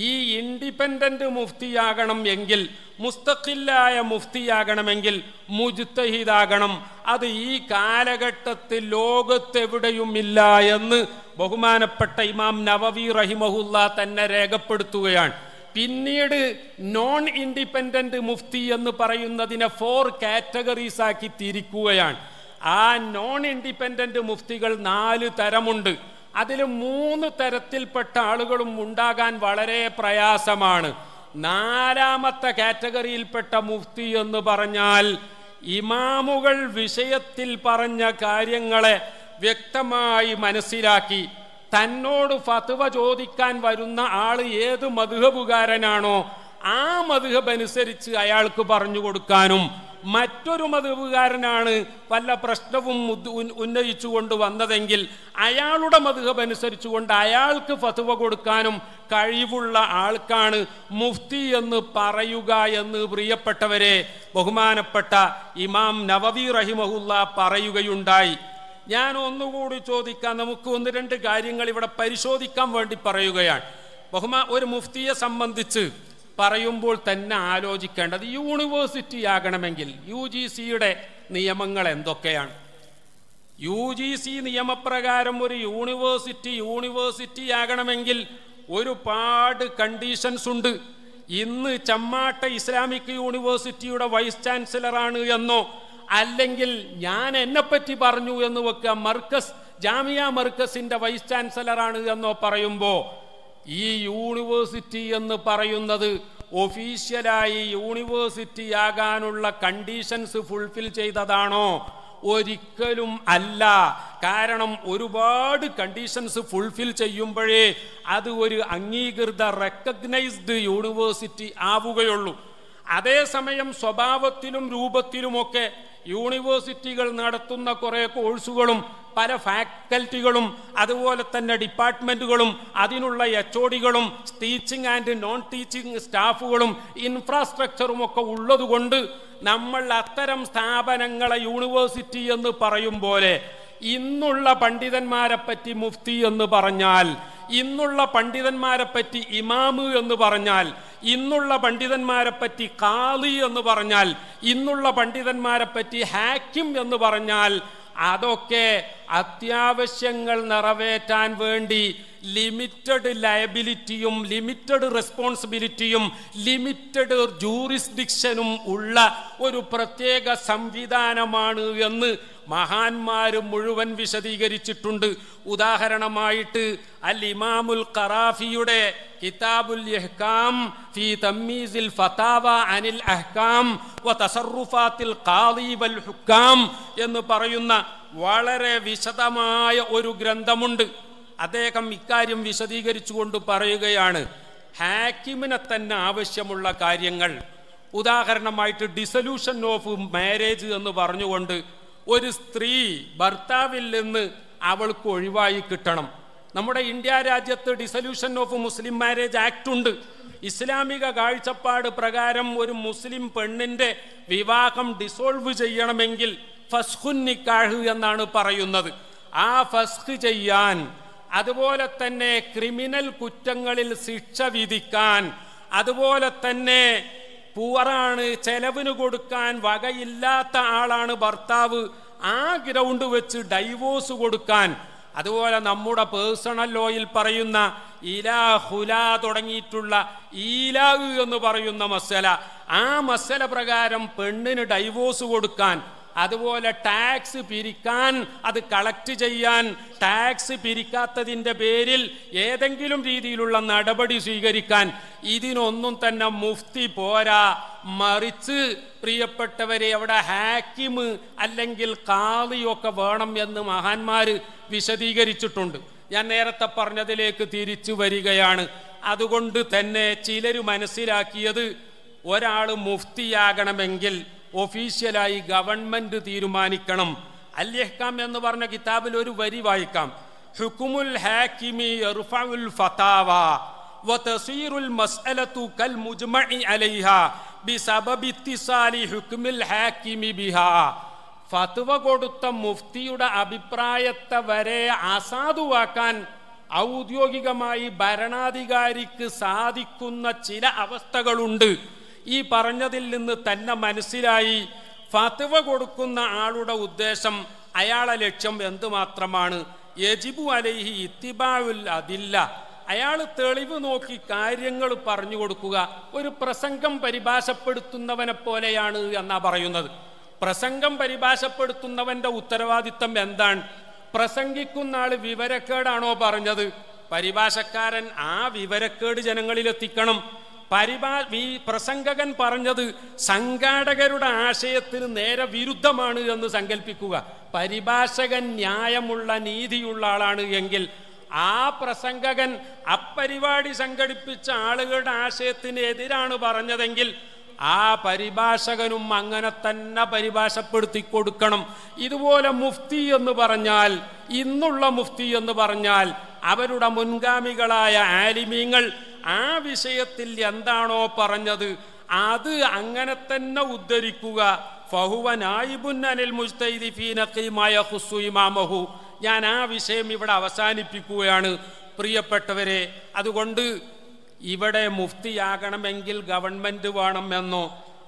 ഈ ഇൻഡിപെൻഡന്റ് മുഫ്തിയാകണം എങ്കിൽ, മുസ്തഖില്ലായ മുഫ്തിയാകണമെങ്കിൽ മുജ്തഹിദാകണം. അത് ഈ കാലഘട്ടത്തിൽ ലോകത്തെവിടെയുമില്ല എന്ന് ബഹുമാനപ്പെട്ട ഇമാം നവവി റഹിമഹുല്ല തന്നെ രേഖപ്പെടുത്തുകയാണ്. പിന്നീട് നോൺ ഇൻഡിപെൻഡന്റ് മുഫ്തി എന്ന് പറയുന്നതിനെ 4 കാറ്റഗറീസ് ആക്കി തിരിക്കുകയാണ്. ആ നോൺ ഇൻഡിപെൻഡന്റ് മുഫ്തികൾ 4 തരമുണ്ട്. അതിൽ 3 തരത്തിൽപ്പെട്ട ആളുകളും ഉണ്ടാകാൻ വളരെ പ്രയാസമാണ്. 4ാമത്തെ കാറ്റഗറിയിൽപ്പെട്ട മുഫ്തി എന്ന് പറഞ്ഞാൽ ഇമാമുകൾ വിഷയത്തിൽ പറഞ്ഞ കാര്യങ്ങളെ വ്യക്തമായി മനസ്സിലാക്കി തന്നോട് ഫത്വ ചോദിക്കാൻ വരുന്ന ആൾ ഏത് മദ്ഹബുകാരനാണോ ആ മദ്ഹബ് അനുസരിച്ച് അയാൾക്ക് പറഞ്ഞു കൊടുക്കാനും, മറ്റൊരു മദ്ഹബുകാരനാണ് വല്ല പ്രശ്നവും ഉന്നയിച്ചുകൊണ്ട് വന്നതെങ്കിൽ അയാളുടെ മദ്ഹബ് അനുസരിച്ചുകൊണ്ട് അയാൾക്ക് ഫത്വ കൊടുക്കാനും കഴിവുള്ള ആൾക്കാണ് മുഫ്തി എന്ന് പറയുക എന്ന് പ്രിയപ്പെട്ടവരെ ബഹുമാനപ്പെട്ട ഇമാം നവവി റഹിമഹുല്ല പറയുകയുണ്ടായി. ഞാൻ ഒന്നുകൂടി ചോദിക്കാൻ, നമുക്ക് 1-2 കാര്യങ്ങൾ ഇവിടെ പരിശോധിക്കാൻ വേണ്ടി പറയുകയാണ്. ഒരു മുഫ്തിയെ സംബന്ധിച്ച് പറയുമ്പോൾ തന്നെ ആലോചിക്കേണ്ടത്, യൂണിവേഴ്സിറ്റി ആകണമെങ്കിൽ UGCയുടെ നിയമങ്ങൾ എന്തൊക്കെയാണ്? UGC നിയമപ്രകാരം ഒരു യൂണിവേഴ്സിറ്റി ആകണമെങ്കിൽ ഒരുപാട് കണ്ടീഷൻസ് ഉണ്ട്. ഇന്ന് ചമ്മാട്ട ഇസ്ലാമിക് യൂണിവേഴ്സിറ്റിയുടെ വൈസ് ചാൻസലറാണ് എന്നോ അല്ലെങ്കിൽ ഞാൻ എന്നെപ്പറ്റി പറഞ്ഞു എന്ന് വെക്കുക മർക്കസ് ജാമിയ മർക്കസിന്റെ വൈസ് ചാൻസലറാണ് എന്നോ പറയുമ്പോൾ ഈ യൂണിവേഴ്സിറ്റി എന്ന് പറയുന്നത് ഒഫീഷ്യലായി യൂണിവേഴ്സിറ്റി ആകാനുള്ള കണ്ടീഷൻസ് ഫുൾഫിൽ ചെയ്തതാണോ? ഒരിക്കലും അല്ല. കാരണം ഒരുപാട് കണ്ടീഷൻസ് ഫുൾഫിൽ ചെയ്യുമ്പോഴേ അത് ഒരു അംഗീകൃത റെക്കഗ്നൈസ്ഡ് യൂണിവേഴ്സിറ്റി ആവുകയുള്ളൂ. അതേസമയം സ്വഭാവത്തിലും രൂപത്തിലുമൊക്കെ യൂണിവേഴ്സിറ്റികൾ നടത്തുന്ന കുറേ കോഴ്സുകളും പല ഫാക്കൽറ്റികളും അതുപോലെ തന്നെ ഡിപ്പാർട്ട്മെൻറ്റുകളും അതിനുള്ള HODകളും ടീച്ചിങ് ആൻഡ് നോൺ ടീച്ചിങ് സ്റ്റാഫുകളും ഇൻഫ്രാസ്ട്രക്ചറും ഒക്കെ ഉള്ളതുകൊണ്ട് നമ്മൾ അത്തരം സ്ഥാപനങ്ങളെ യൂണിവേഴ്സിറ്റി എന്ന് പറയും പോലെ ഇന്നുള്ള പണ്ഡിതന്മാരെ പറ്റി മുഫ്തി എന്ന് പറഞ്ഞാൽ, ഇന്നുള്ള പണ്ഡിതന്മാരെ പറ്റി ഇമാമ് എന്ന് പറഞ്ഞാൽ, ഇന്നുള്ള പണ്ഡിതന്മാരെ പറ്റി ഖാളി എന്ന് പറഞ്ഞാൽ, ഇന്നുള്ള പണ്ഡിതന്മാരെ പറ്റി ഹാക്കിം എന്ന് പറഞ്ഞാൽ അതൊക്കെ അത്യാവശ്യങ്ങൾ നിറവേറ്റാൻ വേണ്ടി ലിമിറ്റഡ് ലയബിലിറ്റിയും ലിമിറ്റഡ് റെസ്പോൺസിബിലിറ്റിയും ലിമിറ്റഡ് ജൂറിസ്ഡിക്ഷനും ഉള്ള ഒരു പ്രത്യേക സംവിധാനമാണ് എന്ന് മഹാന്മാര് മുഴുവൻ വിശദീകരിച്ചിട്ടുണ്ട്. ഉദാഹരണമായിട്ട് അൽ ഇമാമുൽ ഖറാഫിയുടെ കിതാബുൽ ഇഹ്കാം ഫീ തമ്മീസിൽ ഫതാവ അനിൽ അഹ്കാം വ തസറുഫാത്തിൽ ഖാളി വൽ ഹുക്കാം എന്ന് പറയുന്ന വളരെ വിശദമായ ഒരു ഗ്രന്ഥമുണ്ട്. അദ്ദേഹം ഇക്കാര്യം വിശദീകരിച്ചുകൊണ്ട് പറയുകയാണ്, ഹാക്കിമിനെ തന്നെ ആവശ്യമുള്ള കാര്യങ്ങൾ, ഉദാഹരണമായിട്ട് ഡിസൊല്യൂഷൻ ഓഫ് മാരേജ് എന്ന് പറഞ്ഞുകൊണ്ട് ഒരു സ്ത്രീ ഭർത്താവിൽ നിന്ന് അവൾക്ക് ഒഴിവായി കിട്ടണം. നമ്മുടെ ഇന്ത്യ രാജ്യത്ത് dissolution of Muslim marriage act ഉണ്ട്. ഇസ്ലാമിക കാഴ്ചപ്പാട് പ്രകാരം ഒരു മുസ്ലിം പെണ്ണിന്റെ വിവാഹം ഡിസോൾവ് ചെയ്യണമെങ്കിൽ ഫസ്ഖുൻ നിക്കാഹ് എന്നാണ് പറയുന്നത്. ആ ഫസ്ഖ് ചെയ്യാൻ, അതുപോലെ തന്നെ ക്രിമിനൽ കുറ്റങ്ങളിൽ ശിക്ഷ വിധിക്കാൻ, അതുപോലെ തന്നെ പൂറാണ്, ചെലവിന് കൊടുക്കാൻ വകയില്ലാത്ത ആളാണ് ഭർത്താവ്, ആ ഗ്രൗണ്ട് വെച്ച് ഡൈവോഴ്സ് കൊടുക്കാൻ, അതുപോലെ നമ്മുടെ പേഴ്സണൽ ലോയിൽ പറയുന്ന ഇലാ ഹുലാ തുടങ്ങിയിട്ടുള്ള ഈലാ എന്ന് പറയുന്ന മസല, ആ മസല പ്രകാരം പെണ്ണിന് ഡൈവോഴ്സ് കൊടുക്കാൻ, അതുപോലെ ടാക്സ് പിരിക്കാൻ, അത് കളക്ട് ചെയ്യാൻ, ടാക്സ് പിരിക്കാത്തതിൻ്റെ പേരിൽ ഏതെങ്കിലും രീതിയിലുള്ള നടപടി സ്വീകരിക്കാൻ, ഇതിനൊന്നും തന്നെ മുഫ്തി പോരാ. മറിച്ച് പ്രിയപ്പെട്ടവരെ അവിടെ ഹാക്കിം അല്ലെങ്കിൽ ഖാളിയൊക്കെ വേണം എന്ന് മഹാന്മാർ വിശദീകരിച്ചിട്ടുണ്ട്. ഞാൻ നേരത്തെ പറഞ്ഞതിലേക്ക് തിരിച്ചു വരികയാണ്. അതുകൊണ്ട് തന്നെ ചിലർ മനസ്സിലാക്കിയത് ഒരാൾ മുഫ്തിയാകണമെങ്കിൽ ഒഫീഷ്യലായി ഗവൺമെന്റ് തീരുമാനിക്കണം. അൽ ഇഹ്കാം എന്ന് പറഞ്ഞ കിതാബിൽ ഒരു വരി വായിക്കാം, ഹുക്കുമുൽ ഹാക്കിമി യർഫഉൽ ഫതാവ വതസീറുൽ മസ്അലതു കൽ മുജ്മഇ അലൈഹാ ബിസബബി ഇത്തിസാലി ഹുക്മിൽ ഹാക്കിമി ബിഹാ. ഫത്വ കൊടുത്ത മുഫ്തിയുടെ അഭിപ്രായത്തെ വരെ അസാധുവാക്കാൻ ഔദ്യോഗികമായി ഭരണാധികാരിക്ക് സാധിക്കുന്ന ചില അവസ്ഥകളുണ്ട്. ഈ പറഞ്ഞതിൽ നിന്ന് തന്നെ മനസ്സിലായി ഫത്വ കൊടുക്കുന്ന ആളുടെ ഉദ്ദേശം, അയാളെ ലക്ഷ്യം എന്തുമാത്രമാണ്? യജിബു അലൈഹി ഇത്തിബാഉൽ അദില്ല, അയാൾ തെളിവ് നോക്കി കാര്യങ്ങൾ പറഞ്ഞു കൊടുക്കുക. ഒരു പ്രസംഗം പരിഭാഷപ്പെടുത്തുന്നവനെ പോലെയാണ് എന്നാ പറയുന്നത്. പ്രസംഗം പരിഭാഷപ്പെടുത്തുന്നവന്റെ ഉത്തരവാദിത്തം എന്താണ്? പ്രസംഗിക്കുന്ന ആള് വിവരക്കേടാണോ പറഞ്ഞത്? പരിഭാഷക്കാരൻ ആ വിവരക്കേട് ജനങ്ങളിലെത്തിക്കണം. പ്രസംഗകൻ പറഞ്ഞത് സംഘാടകരുടെ ആശയത്തിന് നേരെ വിരുദ്ധമാണ് എന്ന് സങ്കല്പിക്കുക. പരിഭാഷകൻ ന്യായമുള്ള നീതിയുള്ള ആളാണ് എങ്കിൽ ആ പ്രസംഗകൻ അപ്പരിപാടി സംഘടിപ്പിച്ച ആളുകളുടെ ആശയത്തിന് എതിരാണ് പറഞ്ഞതെങ്കിൽ ആ പരിഭാഷകനും അങ്ങനെ തന്നെ പരിഭാഷപ്പെടുത്തി കൊടുക്കണം. ഇതുപോലെ മുഫ്തി എന്ന് പറഞ്ഞാൽ, ഇന്നുള്ള മുഫ്തി എന്ന് പറഞ്ഞാൽ അവരുടെ മുൻഗാമികളായ ആലിമീങ്ങൾ ആ വിഷയത്തിൽ എന്താണോ പറഞ്ഞത് അത് അങ്ങനെ തന്നെ ഉദ്ധരിക്കുക. ഫഹുവ നായിബുൻ അനിൽ മുജ്തഹിദി ഫീ നഖീമാ യഖുസ്സു ഇമാമഹു. ഞാൻ ആ വിഷയം ഇവിടെ അവസാനിപ്പിക്കുകയാണ് പ്രിയപ്പെട്ടവരെ. അതുകൊണ്ട് ഇവിടെ മുഫ്തിയാകണമെങ്കിൽ ഗവൺമെന്റ് വേണമെന്നോ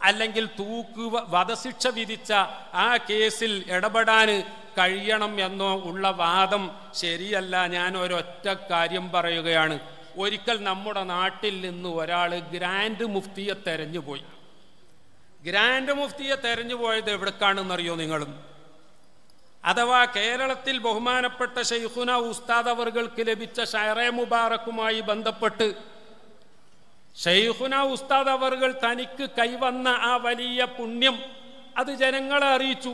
അല്ലെങ്കിൽ വധശിക്ഷ വിധിച്ച ആ കേസിൽ ഇടപെടാൻ കഴിയണം എന്നോ ഉള്ള വാദം ശരിയല്ല. ഞാൻ ഒരൊറ്റ കാര്യം പറയുകയാണ്, ഒരിക്കൽ നമ്മുടെ നാട്ടിൽ നിന്ന് ഒരാൾ ഗ്രാൻഡ് മുഫ്തിയെ തെരഞ്ഞു പോയി. ഗ്രാൻഡ് മുഫ്തിയെ തെരഞ്ഞു പോയത് എവിടേക്കാണെന്നറിയോ നിങ്ങളും? അഥവാ കേരളത്തിൽ ബഹുമാനപ്പെട്ട ശൈഖുന ഉസ്താദ് അവർക്ക് ലഭിച്ച ഷഹറെ മുബാറക്കുമായി ബന്ധപ്പെട്ട് ശൈഖുന ഉസ്താദ് അവർ തനിക്ക് കൈവന്ന ആ വലിയ പുണ്യം അത് ജനങ്ങളെ അറിയിച്ചു.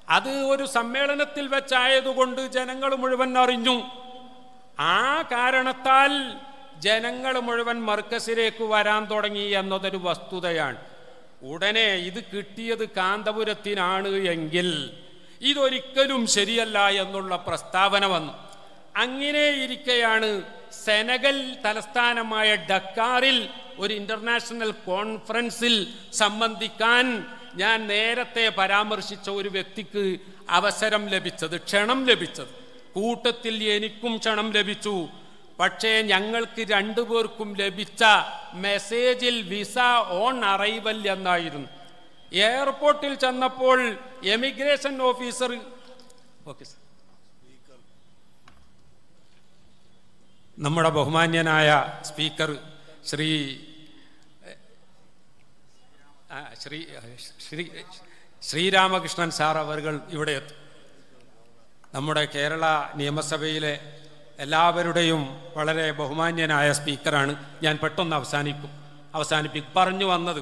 അത് ഒരു സമ്മേളനത്തിൽ വെച്ചായതുകൊണ്ട് ജനങ്ങൾ മുഴുവൻ അറിഞ്ഞു. ആ കാരണത്താൽ ജനങ്ങൾ മുഴുവൻ മർക്കസിലേക്ക് വരാൻ തുടങ്ങി എന്നതൊരു വസ്തുതയാണ്. ഉടനെ ഇത് കിട്ടിയത് കാന്തപുരത്തിനാണ് എങ്കിൽ ഇതൊരിക്കലും ശരിയല്ല എന്നുള്ള പ്രസ്താവന വന്നു. അങ്ങനെ ഇരിക്കെയാണ് സെനഗൽ തലസ്ഥാനമായ ഡക്കാറിൽ ഒരു ഇന്റർനാഷണൽ കോൺഫറൻസിൽ സംബന്ധിക്കാൻ ഞാൻ നേരത്തെ പരാമർശിച്ച ഒരു വ്യക്തിക്ക് അവസരം ലഭിച്ചത്, ക്ഷണം ലഭിച്ചത്. കൂട്ടത്തിൽ എനിക്കും ക്ഷണം ലഭിച്ചു. പക്ഷേ ഞങ്ങൾക്ക് രണ്ടുപേർക്കും ലഭിച്ച മെസ്സേജിൽ വിസ ഓൺ അറൈവൽ എന്നായിരുന്നു. എയർപോർട്ടിൽ ചെന്നപ്പോൾ എമിഗ്രേഷൻ ഓഫീസർ നമ്മുടെ ബഹുമാന്യനായ സ്പീക്കർ ശ്രീരാമകൃഷ്ണൻ സാർ അവർ ഇവിടെ എത്തും. നമ്മുടെ കേരള നിയമസഭയിലെ എല്ലാവരുടെയും വളരെ ബഹുമാന്യനായ സ്പീക്കറാണ്. ഞാൻ പെട്ടെന്ന് അവസാനിപ്പിക്കും. പറഞ്ഞു വന്നത്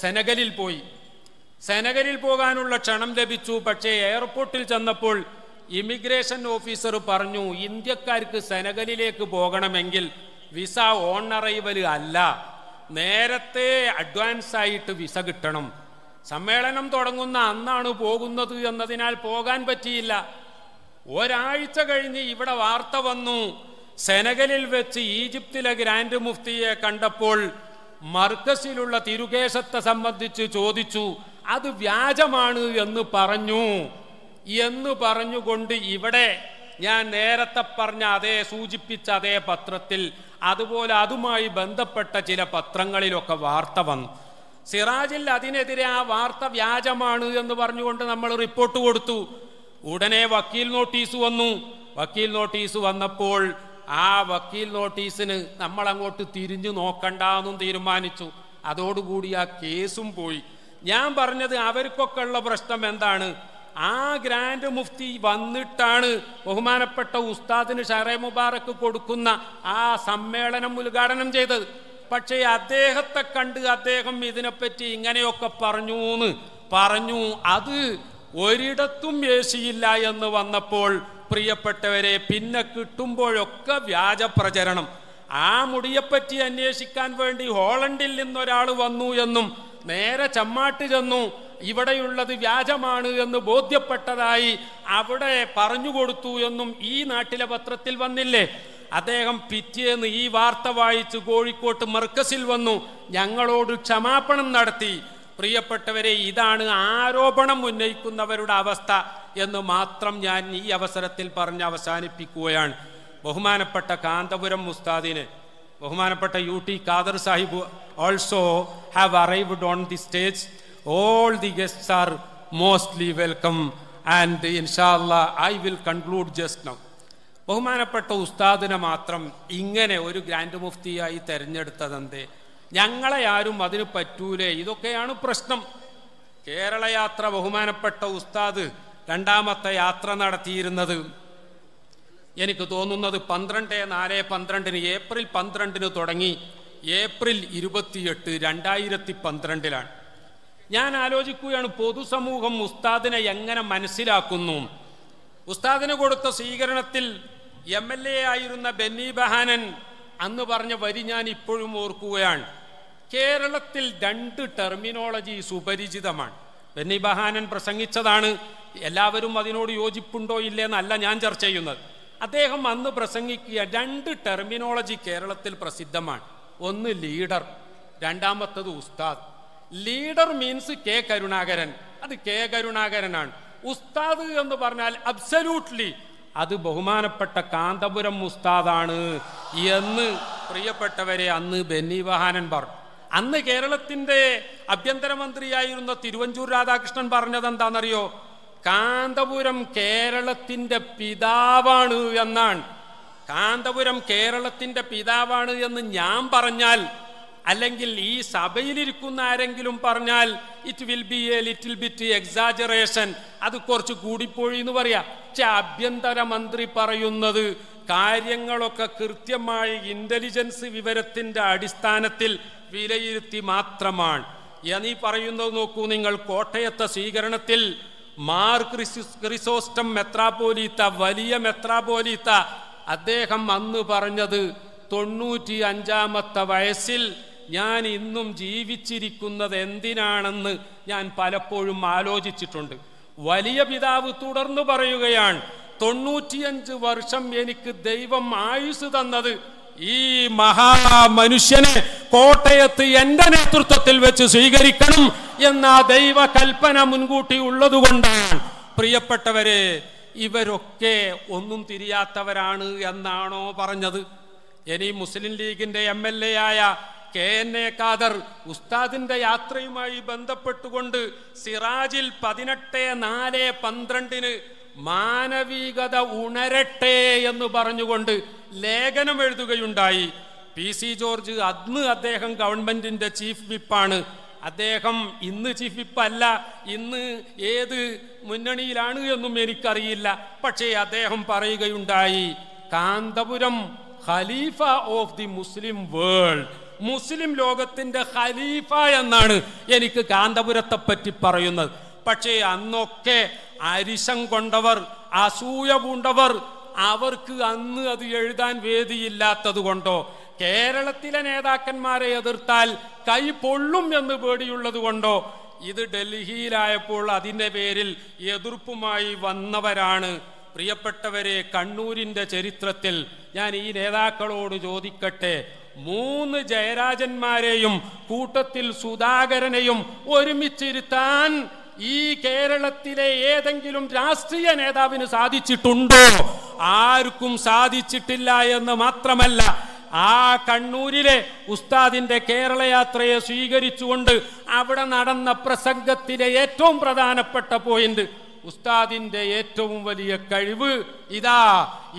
സെനഗലിൽ പോയി. സെനഗലിൽ പോകാനുള്ള ക്ഷണം ലഭിച്ചു. പക്ഷേ എയർപോർട്ടിൽ ചെന്നപ്പോൾ ഇമിഗ്രേഷൻ ഓഫീസർ പറഞ്ഞു, ഇന്ത്യക്കാർക്ക് സെനഗലിലേക്ക് പോകണമെങ്കിൽ വിസ ഓൺ അറൈവൽ അല്ല, നേരത്തെ അഡ്വാൻസ് ആയിട്ട് വിസ കിട്ടണം. സമ്മേളനം തുടങ്ങുന്ന അന്നാണ് പോകുന്നത് എന്നതിനാൽ പോകാൻ പറ്റിയില്ല. ഒരാഴ്ച കഴിഞ്ഞ് ഇവിടെ വാർത്ത വന്നു, സെനഗലിൽ വെച്ച് ഈജിപ്തിലെ ഗ്രാൻഡ് മുഫ്തിയെ കണ്ടപ്പോൾ മർക്കസിലുള്ള തിരുകേശത്തെ സംബന്ധിച്ച് ചോദിച്ചു. അത് വ്യാജമാണ് എന്ന് പറഞ്ഞുകൊണ്ട് ഇവിടെ ഞാൻ നേരത്തെ പറഞ്ഞ സൂചിപ്പിച്ച അതേ പത്രത്തിൽ അതുപോലെ അതുമായി ബന്ധപ്പെട്ട ചില പത്രങ്ങളിലൊക്കെ വാർത്ത വന്നു. സിറാജിൽ അതിനെതിരെ ആ വാർത്ത വ്യാജമാണ് എന്ന് പറഞ്ഞുകൊണ്ട് നമ്മൾ റിപ്പോർട്ട് കൊടുത്തു. ഉടനെ വക്കീൽ നോട്ടീസ് വന്നു. വക്കീൽ നോട്ടീസ് വന്നപ്പോൾ ആ വക്കീൽ നോട്ടീസിന് നമ്മൾ അങ്ങോട്ട് തിരിഞ്ഞു നോക്കണ്ടെന്നും തീരുമാനിച്ചു. അതോടുകൂടി ആ കേസും പോയി. ഞാൻ പറഞ്ഞത് അവർക്കൊക്കെ ഉള്ള പ്രശ്നം എന്താണ്? ആ ഗ്രാൻഡ് മുഫ്തി വന്നിട്ടാണ് ബഹുമാനപ്പെട്ട ഉസ്താദിന് ഷഹറെ മുബാറക്ക് കൊടുക്കുന്ന ആ സമ്മേളനം ഉദ്ഘാടനം ചെയ്തത്. പക്ഷേ അദ്ദേഹത്തെ കണ്ട് അദ്ദേഹം ഇതിനെപ്പറ്റി ഇങ്ങനെയൊക്കെ പറഞ്ഞു. അത് ഒരിടത്തും ഏശിയില്ല എന്ന് വന്നപ്പോൾ പ്രിയപ്പെട്ടവരെ, പിന്നെ കിട്ടുമ്പോഴൊക്കെ വ്യാജ പ്രചരണം. ആ മുടിയെപ്പറ്റി അന്വേഷിക്കാൻ വേണ്ടി ഹോളണ്ടിൽ നിന്നൊരാൾ വന്നു എന്നും നേരെ ചമ്മാട്ട് ചെന്നു, ഇവിടെയുള്ളത് വ്യാജമാണ് എന്ന് ബോധ്യപ്പെട്ടതായി അവിടെ പറഞ്ഞു കൊടുത്തു എന്നും ഈ നാട്ടിലെ പത്രത്തിൽ വന്നില്ലേ? അദ്ദേഹം പിറ്റേന്ന് ഈ വാർത്ത വായിച്ച് കോഴിക്കോട്ട് മർക്കസിൽ വന്നു, ഞങ്ങളോട് ക്ഷമാപണം നടത്തി. പ്രിയപ്പെട്ടവരെ, ഇതാണ് ആരോപണം ഉന്നയിക്കുന്നവരുടെ അവസ്ഥ എന്ന് മാത്രം ഞാൻ ഈ അവസരത്തിൽ പറഞ്ഞ് അവസാനിപ്പിക്കുകയാണ്. ബഹുമാനപ്പെട്ട കാന്തപുരം ഉസ്താദിനെ ബഹുമാനപ്പെട്ട UT Khader Sahib also have arrived on the stage. All the guests are mostly welcome and inshallah I will conclude just now. ബഹുമാനപ്പെട്ട ഉസ്താദിനെ മാത്രം ഇങ്ങനെ ഒരു ഗ്രാൻഡ് മുഫ്തിയായി തെരഞ്ഞെടുത്തതെന്തേ? ഞങ്ങളെ ആരും അതിന് പറ്റൂലേ? ഇതൊക്കെയാണ് പ്രശ്നം. കേരള യാത്ര ബഹുമാനപ്പെട്ട ഉസ്താദ് രണ്ടാമത്തെ യാത്ര നടത്തിയിരുന്നത് എനിക്ക് തോന്നുന്നത് 12/4/12 ഏപ്രിൽ 12 തുടങ്ങി ഏപ്രിൽ 28, 2012 ഞാൻ ആലോചിക്കുകയാണ്, പൊതുസമൂഹം ഉസ്താദിനെ എങ്ങനെ മനസ്സിലാക്കുന്നു? ഉസ്താദിന് കൊടുത്ത സ്വീകരണത്തിൽ MLA ആയിരുന്ന ബെന്നി ബഹാനൻ അന്ന് പറഞ്ഞ വരി ഞാൻ ഇപ്പോഴും ഓർക്കുകയാണ്. കേരളത്തിൽ 2 ടെർമിനോളജി സുപരിചിതമാണ്. ബെന്നി ബഹാനൻ പ്രസംഗിച്ചതാണ്. എല്ലാവരും അതിനോട് യോജിപ്പുണ്ടോ ഇല്ലെന്നല്ല ഞാൻ ചർച്ച ചെയ്യുന്നത്. അദ്ദേഹം അന്ന് പ്രസംഗിക്കുക 2 ടെർമിനോളജി കേരളത്തിൽ പ്രസിദ്ധമാണ്. ഒന്ന് ലീഡർ, രണ്ടാമത്തത് ഉസ്താദ്. ലീഡർ മീൻസ് കെ കരുണാകരൻ, അത് കെ കരുണാകരനാണ്. ഉസ്താദ് എന്ന് പറഞ്ഞാൽ അബ്സല്യൂട്ട്ലി അത് ബഹുമാനപ്പെട്ട കാന്തപുരം ഉസ്താദാണ് എന്ന് പ്രിയപ്പെട്ടവരെ അന്ന് ബെന്നി ബഹാനൻ പറഞ്ഞു. അന്ന് കേരളത്തിന്റെ ആഭ്യന്തരമന്ത്രിയായിരുന്ന തിരുവഞ്ചൂർ രാധാകൃഷ്ണൻ പറഞ്ഞത് എന്താണെന്നറിയോ? കാന്തപുരം കേരളത്തിന്റെ പിതാവാണ് എന്നാണ്. കാന്തപുരം കേരളത്തിന്റെ പിതാവാണ് എന്ന് ഞാൻ പറഞ്ഞാൽ, അല്ലെങ്കിൽ ഈ സഭയിലിരിക്കുന്ന ആരെങ്കിലും പറഞ്ഞാൽ, it will be A little bit exaggeration, അത് കുറച്ച് കൂടിപ്പോയി എന്ന് പറയാം. പക്ഷെ ആഭ്യന്തരമന്ത്രി പറയുന്നത് കാര്യങ്ങളൊക്കെ കൃത്യമായി ഇന്റലിജൻസ് വിവരത്തിന്റെ അടിസ്ഥാനത്തിൽ വിലയിരുത്തി മാത്രമാണ്. എന്നീ പറയുന്നത് നോക്കൂ നിങ്ങൾ. കോട്ടയത്തെ സ്വീകരണത്തിൽ മാർ ക്രിസോസ്റ്റം മെത്രാപ്പോലീത്ത, വലിയ മെത്രാപ്പോലീത്ത, അദ്ദേഹം അന്ന് പറഞ്ഞത് 95-ാമത്തെ വയസ്സിൽ ഞാൻ ഇന്നും ജീവിച്ചിരിക്കുന്നത് എന്തിനാണെന്ന് ഞാൻ പലപ്പോഴും ആലോചിച്ചിട്ടുണ്ട്. വലിയ പിതാവ് തുടർന്ന് പറയുകയാണ്, 95 വർഷം എനിക്ക് ദൈവം ആയുസ് തന്നത് ഈ മഹാമനുഷ്യനെ കോട്ടയത്ത് എന്റെ നേതൃത്വത്തിൽ വെച്ച് സ്വീകരിക്കണം എന്ന ദൈവ കൽപ്പന മുൻകൂട്ടി ഉള്ളതുകൊണ്ടാണ്. പ്രിയപ്പെട്ടവരെ, ഇവരൊക്കെ ഒന്നും തിരിയാത്തവരാണ് എന്നാണോ പറഞ്ഞത്? ഇനി മുസ്ലിം ലീഗിന്റെ MLA ആയ KNA ഖാദർ ഉസ്താദിന്റെ യാത്രയുമായി ബന്ധപ്പെട്ടുകൊണ്ട് സിറാജിൽ 18/4/12 മാനവികത ഉണരട്ടെ എന്ന് പറഞ്ഞുകൊണ്ട് ലേഖനം എഴുതുകയുണ്ടായി. PC ജോർജ് അന്ന് അദ്ദേഹം ഗവൺമെന്റിന്റെ ചീഫ് വിപ്പാണ്. അദ്ദേഹം ഇന്ന് ചീഫ് വിപ്പ് അല്ല, ഇന്ന് ഏത് മുന്നണിയിലാണ് എന്നും എനിക്കറിയില്ല. പക്ഷേ അദ്ദേഹം പറയുകയുണ്ടായി, കാന്തപുരം ഖലീഫ ഓഫ് ദി മുസ്ലിം വേൾഡ്, മുസ്ലിം ലോകത്തിന്റെ ഖലീഫ എന്നാണ് എനിക്ക് കാന്തപുരത്തെ പറ്റി പറയുന്നത്. പക്ഷേ അന്നൊക്കെ അരിശം കൊണ്ടവർ, അസൂയ പൂണ്ടവർ, അവർക്ക് അന്ന് അത് എഴുതാൻ വേദിയില്ലാത്തത് കൊണ്ടോ, കേരളത്തിലെ നേതാക്കന്മാരെ എതിർത്താൽ കൈ പൊള്ളും എന്ന് പേടിയുള്ളത് കൊണ്ടോ, ഇത് ഡൽഹിയിലായപ്പോൾ അതിൻ്റെ പേരിൽ എതിർപ്പുമായി വന്നവരാണ്. പ്രിയപ്പെട്ടവരെ, കണ്ണൂരിൻ്റെ ചരിത്രത്തിൽ ഞാൻ ഈ നേതാക്കളോട് ചോദിക്കട്ടെ, 3 ജയരാജന്മാരെയും കൂട്ടത്തിൽ സുധാകരനെയും ഒരുമിച്ചിരുത്താൻ ഈ കേരളത്തിലെ ഏതെങ്കിലും രാഷ്ട്രീയ നേതാവിന് സാധിച്ചിട്ടുണ്ടോ? ആർക്കും സാധിച്ചിട്ടില്ല എന്ന് മാത്രമല്ല, ആ കണ്ണൂരിലെ ഉസ്താദിന്റെ കേരളയാത്രയെ സ്വീകരിച്ചുകൊണ്ട് അവിടെ നടന്ന പ്രസംഗത്തിലെ ഏറ്റവും പ്രധാനപ്പെട്ട പോയിന്റ്, ഉസ്താദിന്റെ ഏറ്റവും വലിയ കഴിവ് ഇതാ,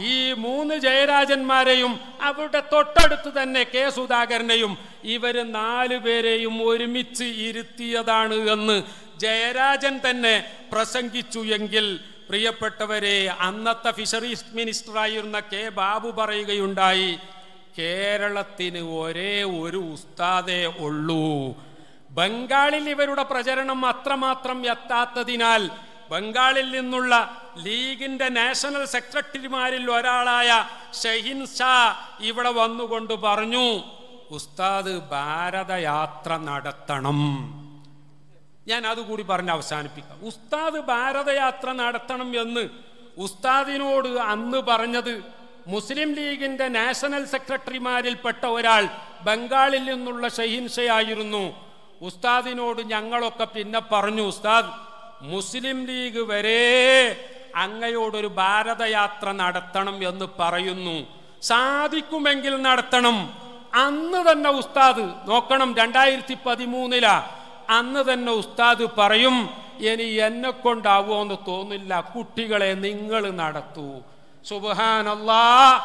ഈ 3 ജയരാജന്മാരെയും അവരുടെ തൊട്ടടുത്ത് തന്നെ കെ സുധാകരനെയും ഇവര് 4 പേരെയും ഒരുമിച്ച് ഇരുത്തിയതാണ് എന്ന് ജയരാജൻ തന്നെ പ്രസംഗിച്ചു എങ്കിൽ, പ്രിയപ്പെട്ടവരെ, അന്നത്തെ ഫിഷറീസ് മിനിസ്റ്ററായിരുന്ന കെ ബാബു പറയുകയുണ്ടായി, കേരളത്തിന് ഒരേ ഒരു ഉസ്താദേ ഉള്ളൂ. ബംഗാളിൽ ഇവരുടെ പ്രചരണം അത്രമാത്രം എത്താത്തതിനാൽ ബംഗാളിൽ നിന്നുള്ള ലീഗിന്റെ നാഷണൽ സെക്രട്ടറിമാരിൽ ഒരാളായ ഷഹീൻ ഷാ ഇവിടെ വന്നുകൊണ്ട് പറഞ്ഞു, ഉസ്താദ് ഭാരതയാത്ര നടത്തണം. ഞാൻ അതുകൂടി പറഞ്ഞ് അവസാനിപ്പിക്കാം. ഉസ്താദ് ഭാരതയാത്ര നടത്തണം എന്ന് ഉസ്താദിനോട് അന്ന് പറഞ്ഞത് മുസ്ലിം ലീഗിന്റെ നാഷണൽ സെക്രട്ടറിമാരിൽപ്പെട്ട ഒരാൾ ബംഗാളിൽ നിന്നുള്ള ഷഹീൻ ഷാ ആയിരുന്നു. ഉസ്താദിനോട് ഞങ്ങളൊക്കെ പിന്നെ പറഞ്ഞു, ഉസ്താദ്, മുസ്ലിം ലീഗ് വരെ അങ്ങയോടൊരു ഭാരതയാത്ര നടത്തണം എന്ന് പറയുന്നു, സാധിക്കുമെങ്കിൽ നടത്തണം. അന്ന് തന്നെ ഉസ്താദ് നോക്കണം, 2013 അന്ന് തന്നെ ഉസ്താദ് പറയും, ഇനി എന്നെ കൊണ്ടാവോ എന്ന് തോന്നില്ല, കുട്ടികളെ നിങ്ങൾ നടത്തൂ. സുബ്ഹാനല്ലാഹ്,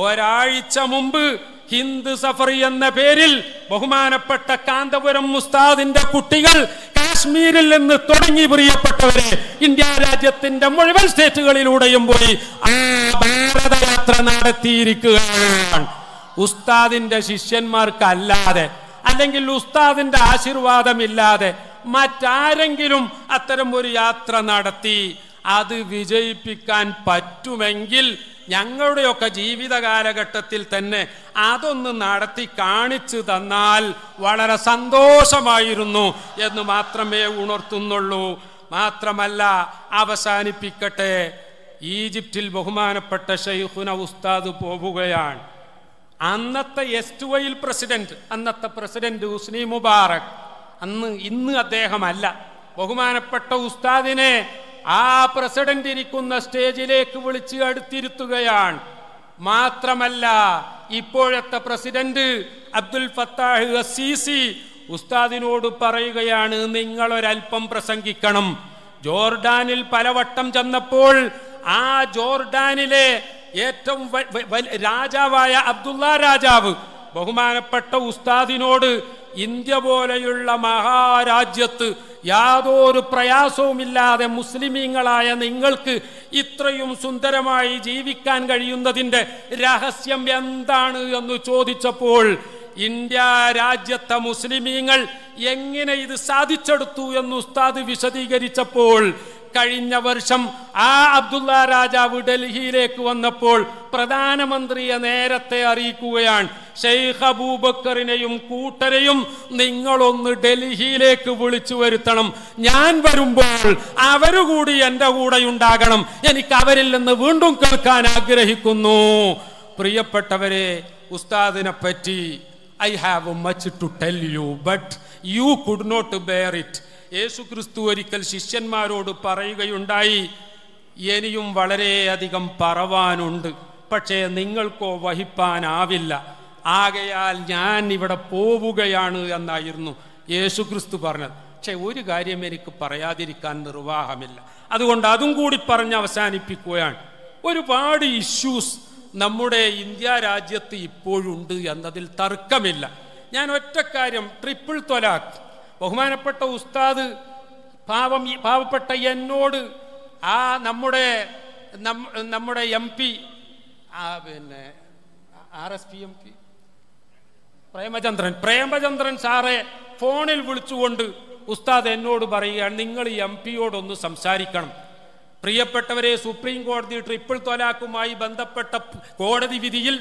ഒരാഴ്ച മുമ്പ് ഹിന്ദ് സഫർ എന്ന പേരിൽ ബഹുമാനപ്പെട്ട കാന്തപുരം ഉസ്താദിന്റെ കുട്ടികൾ കാശ്മീരിൽ നിന്ന് തുടങ്ങി, പ്രിയപ്പെട്ടവരെ, ഇന്ത്യ രാജ്യത്തിന്റെ മുഴുവൻ സ്റ്റേറ്റുകളിലൂടെയും പോയി ആ ഭാരതയാത്ര നടത്തിയിരിക്കുകയാണ്. ഉസ്താദിന്റെ ശിഷ്യന്മാർക്കല്ലാതെ, അല്ലെങ്കിൽ ഉസ്താദിന്റെ ആശീർവാദമില്ലാതെ മറ്റാരെങ്കിലും അത്തരം ഒരു യാത്ര നടത്തി അത് വിജയിപ്പിക്കാൻ പറ്റുമെങ്കിൽ ഞങ്ങളുടെയൊക്കെ ജീവിത കാലഘട്ടത്തിൽ തന്നെ അതൊന്ന് നടത്തി കാണിച്ചു തന്നാൽ വളരെ സന്തോഷമായിരുന്നു എന്ന് മാത്രമേ ഉണർത്തുന്നുള്ളൂ. മാത്രമല്ല, അവസാനിപ്പിക്കട്ടെ, ഈജിപ്തിൽ ബഹുമാനപ്പെട്ട ശൈഖുന ഉസ്താദ് പോവുകയാണ്. അന്നത്തെ SY പ്രസിഡന്റ്, അന്നത്തെ പ്രസിഡന്റ് ഹുസ്നി മുബാറക്, ഇന്ന് അദ്ദേഹമല്ല, ബഹുമാനപ്പെട്ട ഉസ്താദിനെ ആ പ്രസിഡന്റ് ഇരിക്കുന്ന സ്റ്റേജിലേക്ക് വിളിച്ച് അടുത്തിരുത്തുകയാണ്. മാത്രമല്ല, ഇപ്പോഴത്തെ പ്രസിഡന്റ് അബ്ദുൽ ഫത്താഹ് അസീസി ഉസ്താദിനോട് പറയുകയാണ്, നിങ്ങളൊരൽപ്പം പ്രസംഗിക്കണം. ജോർഡാനിൽ പലവട്ടം ചെന്നപ്പോൾ ആ ജോർഡാനിലെ ഏറ്റവും രാജാവായ അബ്ദുള്ള രാജാവ് ബഹുമാനപ്പെട്ട ഉസ്താദിനോട് ഇന്ത്യ പോലെയുള്ള മഹാരാജ്യത്ത് യാതൊരു പ്രയാസവുമില്ലാതെ മുസ്ലിമീങ്ങളായ നിങ്ങൾക്ക് ഇത്രയും സുന്ദരമായി ജീവിക്കാൻ കഴിയുന്നതിൻ്റെ രഹസ്യം എന്താണ് എന്ന് ചോദിച്ചപ്പോൾ ഇന്ത്യ രാജ്യത്തെ മുസ്ലിമീങ്ങൾ എങ്ങനെ ഇത് സാധിച്ചെടുത്തു എന്ന് ഉസ്താദ് വിശദീകരിച്ചപ്പോൾ കഴിഞ്ഞ വർഷം ആ അബ്ദുള്ള രാജാവ് ഡൽഹിയിലേക്ക് വന്നപ്പോൾ പ്രധാനമന്ത്രിയെ നേരത്തെ അറിയിക്കുകയാണ്, ഷെയ്ഖ് അബൂബക്കറിനെയും കൂട്ടരെയും നിങ്ങളൊന്ന് ഡൽഹിയിലേക്ക് വിളിച്ചു വരുത്തണം, ഞാൻ വരുമ്പോൾ അവരുകൂടി എൻ്റെ കൂടെ ഉണ്ടാകണം, എനിക്ക് അവരിൽ നിന്ന് വീണ്ടും കേൾക്കാൻ ആഗ്രഹിക്കുന്നു. പ്രിയപ്പെട്ടവരെ, ഉസ്താദിനെ പറ്റി I have much to tell you, but you could not bear it. യേശു ക്രിസ്തു ഒരിക്കൽ ശിഷ്യന്മാരോട് പറയുകയുണ്ടായി, ഇനിയും വളരെയധികം പറവാനുണ്ട്, പക്ഷേ നിങ്ങൾക്കോ വഹിപ്പാനാവില്ല, ആകയാൽ ഞാൻ ഇവിടെ പോവുകയാണ് എന്നായിരുന്നു യേശു ക്രിസ്തു പറഞ്ഞത്. പക്ഷെ ഒരു കാര്യം എനിക്ക് പറയാതിരിക്കാൻ നിർവാഹമില്ല, അതുകൊണ്ട് അതും കൂടി പറഞ്ഞ് അവസാനിപ്പിക്കുകയാണ്. ഒരുപാട് ഇഷ്യൂസ് നമ്മുടെ ഇന്ത്യ രാജ്യത്ത് ഇപ്പോഴുണ്ട് എന്നതിൽ തർക്കമില്ല. ഞാൻ ഒറ്റ കാര്യം, ട്രിപ്പിൾ ത്വലാഖ്, ബഹുമാനപ്പെട്ട ഉസ്താദ് പാവപ്പെട്ട എന്നോട് ആ നമ്മുടെ MP പിന്നെ RSP MP പ്രേമചന്ദ്രൻ സാറെ ഫോണിൽ വിളിച്ചുകൊണ്ട് ഉസ്താദ് എന്നോട് പറയുകയാണ്, നിങ്ങൾ ഈ MP-യോടൊന്ന് സംസാരിക്കണം. പ്രിയപ്പെട്ടവരെ, സുപ്രീം കോടതി ട്രിപ്പിൾ ത്വലാഖുമായി ബന്ധപ്പെട്ട കോടതി വിധിയിൽ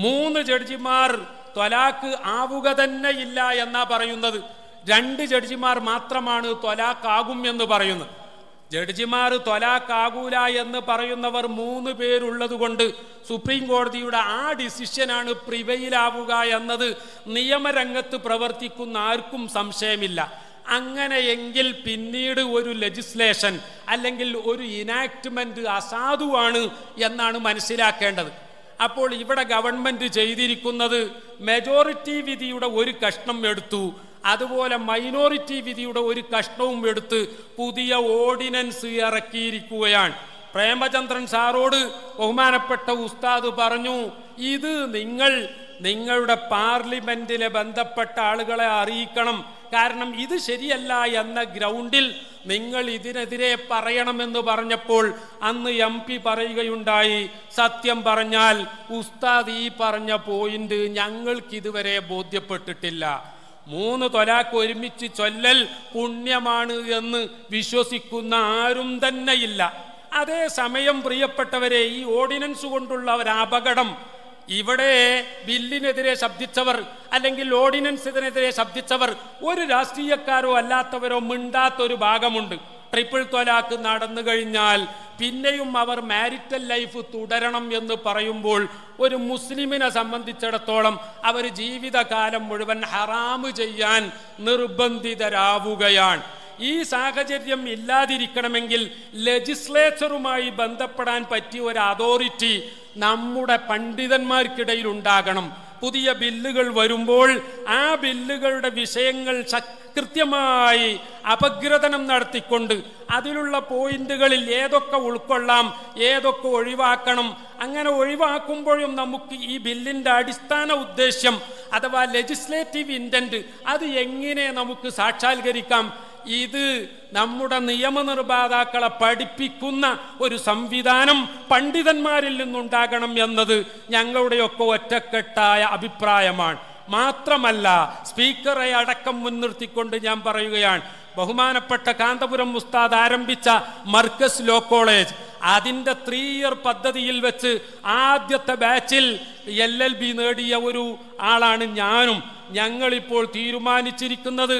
3 ജഡ്ജിമാർ ത്വലാഖ് ആവുക തന്നെ ഇല്ല എന്നാ പറയുന്നത്. 2 ജഡ്ജിമാർ മാത്രമാണ് ത്വലാഖ് ആകും എന്ന് പറയുന്നത്. ജഡ്ജിമാർ ത്വലാഖ് ആകൂല എന്ന് പറയുന്നവർ 3 പേരുള്ളത് കൊണ്ട് സുപ്രീം കോടതിയുടെ ആ ഡിസിഷനാണ് പ്രിവെയിലാവുക എന്നത് നിയമരംഗത്ത് പ്രവർത്തിക്കുന്ന ആർക്കും സംശയമില്ല. അങ്ങനെയെങ്കിൽ പിന്നീട് ഒരു ലെജിസ്ലേഷൻ അല്ലെങ്കിൽ ഒരു ഇനാക്ട്മെന്റ് അസാധുവാണ് എന്നാണ് മനസ്സിലാക്കേണ്ടത്. അപ്പോൾ ഇവിടെ ഗവൺമെന്റ് ചെയ്തിരിക്കുന്നത് മെജോറിറ്റി വിധിയുടെ ഒരു കഷ്ണം എടുത്തു, അതുപോലെ മൈനോറിറ്റി വിധിയുടെ ഒരു കഷ്ണവും എടുത്ത് പുതിയ ഓർഡിനൻസ് ഇറക്കിയിരിക്കുകയാണ്. പ്രേമചന്ദ്രൻ സാറോട് ബഹുമാനപ്പെട്ട ഉസ്താദ് പറഞ്ഞു, ഇത് നിങ്ങളുടെ പാർലമെന്റിലെ ബന്ധപ്പെട്ട ആളുകളെ അറിയിക്കണം, കാരണം ഇത് ശരിയല്ല എന്ന ഗ്രൗണ്ടിൽ നിങ്ങൾ ഇതിനെതിരെ പറയണമെന്ന് പറഞ്ഞപ്പോൾ അന്ന് MP പറയുകയുണ്ടായി, സത്യം പറഞ്ഞാൽ ഉസ്താദ് ഈ പറഞ്ഞ പോയിന്റ് ഞങ്ങൾക്ക് ഇതുവരെ ബോധ്യപ്പെട്ടിട്ടില്ല. 3 ത്വലാഖ് ഒരുമിച്ച് ചൊല്ലൽ പുണ്യമാണ് എന്ന് വിശ്വസിക്കുന്ന ആരും തന്നെയില്ല. അതേസമയം പ്രിയപ്പെട്ടവരെ, ഈ ഓർഡിനൻസ് കൊണ്ടുള്ള ഒരു അപകടം, ഇവിടെ ബില്ലിനെതിരെ ശബ്ദിച്ചവർ അല്ലെങ്കിൽ ഓർഡിനൻസിനെതിരെ ശബ്ദിച്ചവർ ഒരു രാഷ്ട്രീയക്കാരോ അല്ലാത്തവരോ മിണ്ടാത്തൊരു ഭാഗമുണ്ട്. ട്രിപ്പിൾ ത്വലാഖ് നടന്നു കഴിഞ്ഞാൽ പിന്നെയും അവർ മാരിറ്റൽ ലൈഫ് തുടരണം എന്ന് പറയുമ്പോൾ ഒരു മുസ്ലിമിനെ സംബന്ധിച്ചിടത്തോളം അവർ ജീവിതകാലം മുഴുവൻ ഹറാമ് ചെയ്യാൻ നിർബന്ധിതരാവുകയാണ്. ഈ സാഹചര്യം ഇല്ലാതിരിക്കണമെങ്കിൽ ലെജിസ്ലേച്ചറുമായി ബന്ധപ്പെടാൻ പറ്റിയ ഒരു അതോറിറ്റി നമ്മുടെ പണ്ഡിതന്മാർക്കിടയിൽ ഉണ്ടാകണം. പുതിയ ബില്ലുകൾ വരുമ്പോൾ ആ ബില്ലുകളുടെ വിഷയങ്ങൾ കൃത്യമായി അപഗ്രഥനം നടത്തിക്കൊണ്ട് അതിലുള്ള പോയിന്റുകളിൽ ഏതൊക്കെ ഉൾക്കൊള്ളാം, ഏതൊക്കെ ഒഴിവാക്കണം, അങ്ങനെ ഒഴിവാക്കുമ്പോഴും നമുക്ക് ഈ ബില്ലിൻ്റെ അടിസ്ഥാന ഉദ്ദേശ്യം അഥവാ ലെജിസ്ലേറ്റീവ് ഇൻറ്റന്റ് അത് എങ്ങനെ നമുക്ക് സാക്ഷാത്കരിക്കാം, ഇത് നമ്മുടെ നിയമനിർമ്മാതാക്കളെ പഠിപ്പിക്കുന്ന ഒരു സംവിധാനം പണ്ഡിതന്മാരിൽ നിന്നുണ്ടാകണം എന്നത് ഞങ്ങളുടെയൊക്കെ ഒറ്റക്കെട്ടായ അഭിപ്രായമാണ്. മാത്രമല്ല, സ്പീക്കറെ അടക്കം മുൻനിർത്തിക്കൊണ്ട് ഞാൻ പറയുകയാണ്, ബഹുമാനപ്പെട്ട കാന്തപുരം ഉസ്താദ് ആരംഭിച്ച മർക്കസ് ലോ കോളേജ്, അതിൻ്റെ 3 ഇയർ പദ്ധതിയിൽ വെച്ച് ആദ്യത്തെ ബാച്ചിൽ LLB നേടിയ ഒരു ആളാണ് ഞാനും. ഞങ്ങളിപ്പോൾ തീരുമാനിച്ചിരിക്കുന്നത്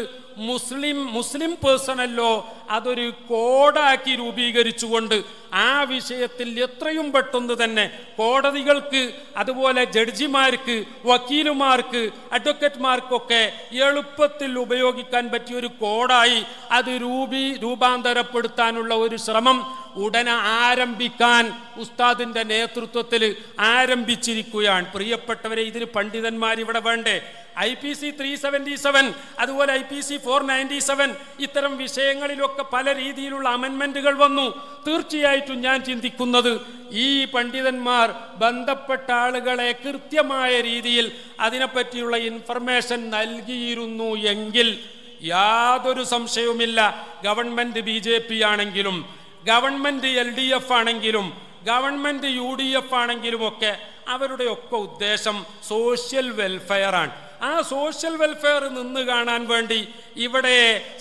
മുസ്ലിം പേഴ്സണൽ ലോ അതൊരു കോഡാക്കി രൂപീകരിച്ചുകൊണ്ട് ആ വിഷയത്തിൽ എത്രയും പെട്ടെന്ന് തന്നെ കോടതികൾക്ക്, അതുപോലെ ജഡ്ജിമാർക്ക്, വക്കീലുമാർക്ക്, അഡ്വക്കേറ്റ്മാർക്കൊക്കെ എളുപ്പത്തിൽ ഉപയോഗിക്കാൻ പറ്റിയ ഒരു കോഡായി അത് രൂപാന്തരപ്പെടുത്താനുള്ള ഒരു ശ്രമം ഉടനെ ആരംഭിക്കാൻ ഉസ്താദിന്റെ നേതൃത്വത്തിൽ ആരംഭിച്ചിരിക്കുകയാണ്. പ്രിയപ്പെട്ടവരെ, ഇതിന് പണ്ഡിതന്മാർ ഇവിടെ വേണ്ടേ? IPC 377 അതുപോലെ IPC 497 ഇത്തരം വിഷയങ്ങളിലൊക്കെ പല രീതിയിലുള്ള അമെൻമെന്റുകൾ വന്നു. തീർച്ചയായിട്ടും ഞാൻ ചിന്തിക്കുന്നത് ഈ പണ്ഡിതന്മാർ ബന്ധപ്പെട്ട ആളുകളെ കൃത്യമായ രീതിയിൽ അതിനെപ്പറ്റിയുള്ള ഇൻഫർമേഷൻ നൽകിയിരുന്നു എങ്കിൽ യാതൊരു സംശയവുമില്ല, ഗവൺമെന്റ് BJP ആണെങ്കിലും ഗവൺമെന്റ് LDF ആണെങ്കിലും ഗവൺമെന്റ് UDF ആണെങ്കിലും ഒക്കെ അവരുടെ ഒക്കെ ഉദ്ദേശം സോഷ്യൽ വെൽഫെയർ ആണ്. ആ സോഷ്യൽ വെൽഫെയർ നിന്ന് കാണാൻ വേണ്ടി, ഇവിടെ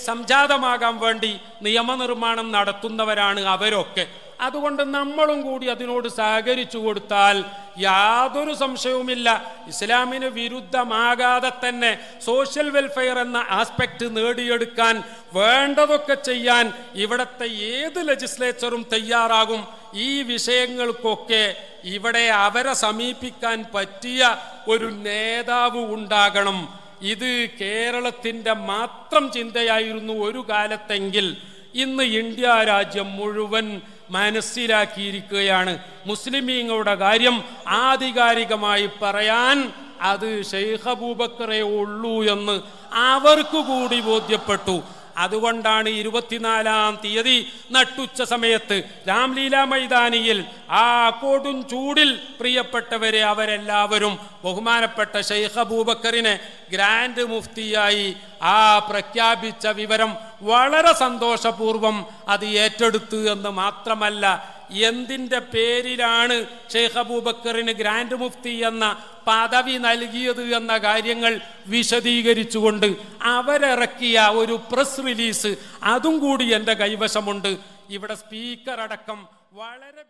സംജാതമാകാൻ വേണ്ടി നിയമനിർമ്മാണം നടത്തുന്നവരാണ് അവരൊക്കെ. അതുകൊണ്ട് നമ്മളും കൂടി അതിനോട് സഹകരിച്ചു കൊടുത്താൽ യാതൊരു സംശയവുമില്ല, ഇസ്ലാമിന് വിരുദ്ധമാകാതെ തന്നെ സോഷ്യൽ വെൽഫെയർ എന്ന ആസ്പെക്ട് നേടിയെടുക്കാൻ വേണ്ടതൊക്കെ ചെയ്യാൻ ഇവിടുത്തെ ഏത് ലെജിസ്ലേച്ചറും തയ്യാറാകും. ഈ വിഷയങ്ങൾക്കൊക്കെ ഇവിടെ അവരെ സമീപിക്കാൻ പറ്റിയ ഒരു നേതാവ് ഉണ്ടാകണം. ഇത് കേരളത്തിൻ്റെ മാത്രം ചിന്തയായിരുന്നു ഒരു കാലത്തെങ്കിൽ ഇന്ന് ഇന്ത്യ രാജ്യം മുഴുവൻ മനസ്സിലാക്കിയിരിക്കുകയാണ്. മുസ്ലിമീങ്ങളുടെ കാര്യം ആധികാരികമായി പറയാൻ അത് ഷെയ്ഖ് അബൂബക്കറേ ഉള്ളൂ എന്ന് അവർക്ക് കൂടി ബോധ്യപ്പെട്ടു. അതുകൊണ്ടാണ് 24-ാം തീയതി നട്ടുച്ച സമയത്ത് രാംലീല മൈതാനിയിൽ ആ കൊടും ചൂടിൽ പ്രിയപ്പെട്ടവരെ അവരെല്ലാവരും ബഹുമാനപ്പെട്ട ഷെയ്ഖ് അബൂബക്കറിനെ ഗ്രാൻഡ് മുഫ്തിയായി പ്രഖ്യാപിച്ച വിവരം വളരെ സന്തോഷപൂർവം അത് ഏറ്റെടുത്തു എന്ന് മാത്രമല്ല, എന്തിൻ്റെ പേരിലാണ് ഷെയ്ഖ് അബൂബക്കറിന് ഗ്രാൻഡ് മുഫ്തി എന്ന പദവി നൽകിയത് എന്ന കാര്യങ്ങൾ വിശദീകരിച്ചുകൊണ്ട് അവരിറക്കിയ ഒരു പ്രസ് റിലീസ് അതും കൂടി എൻ്റെ കൈവശമുണ്ട്. ഇവിടെ സ്പീക്കർ അടക്കം വളരെ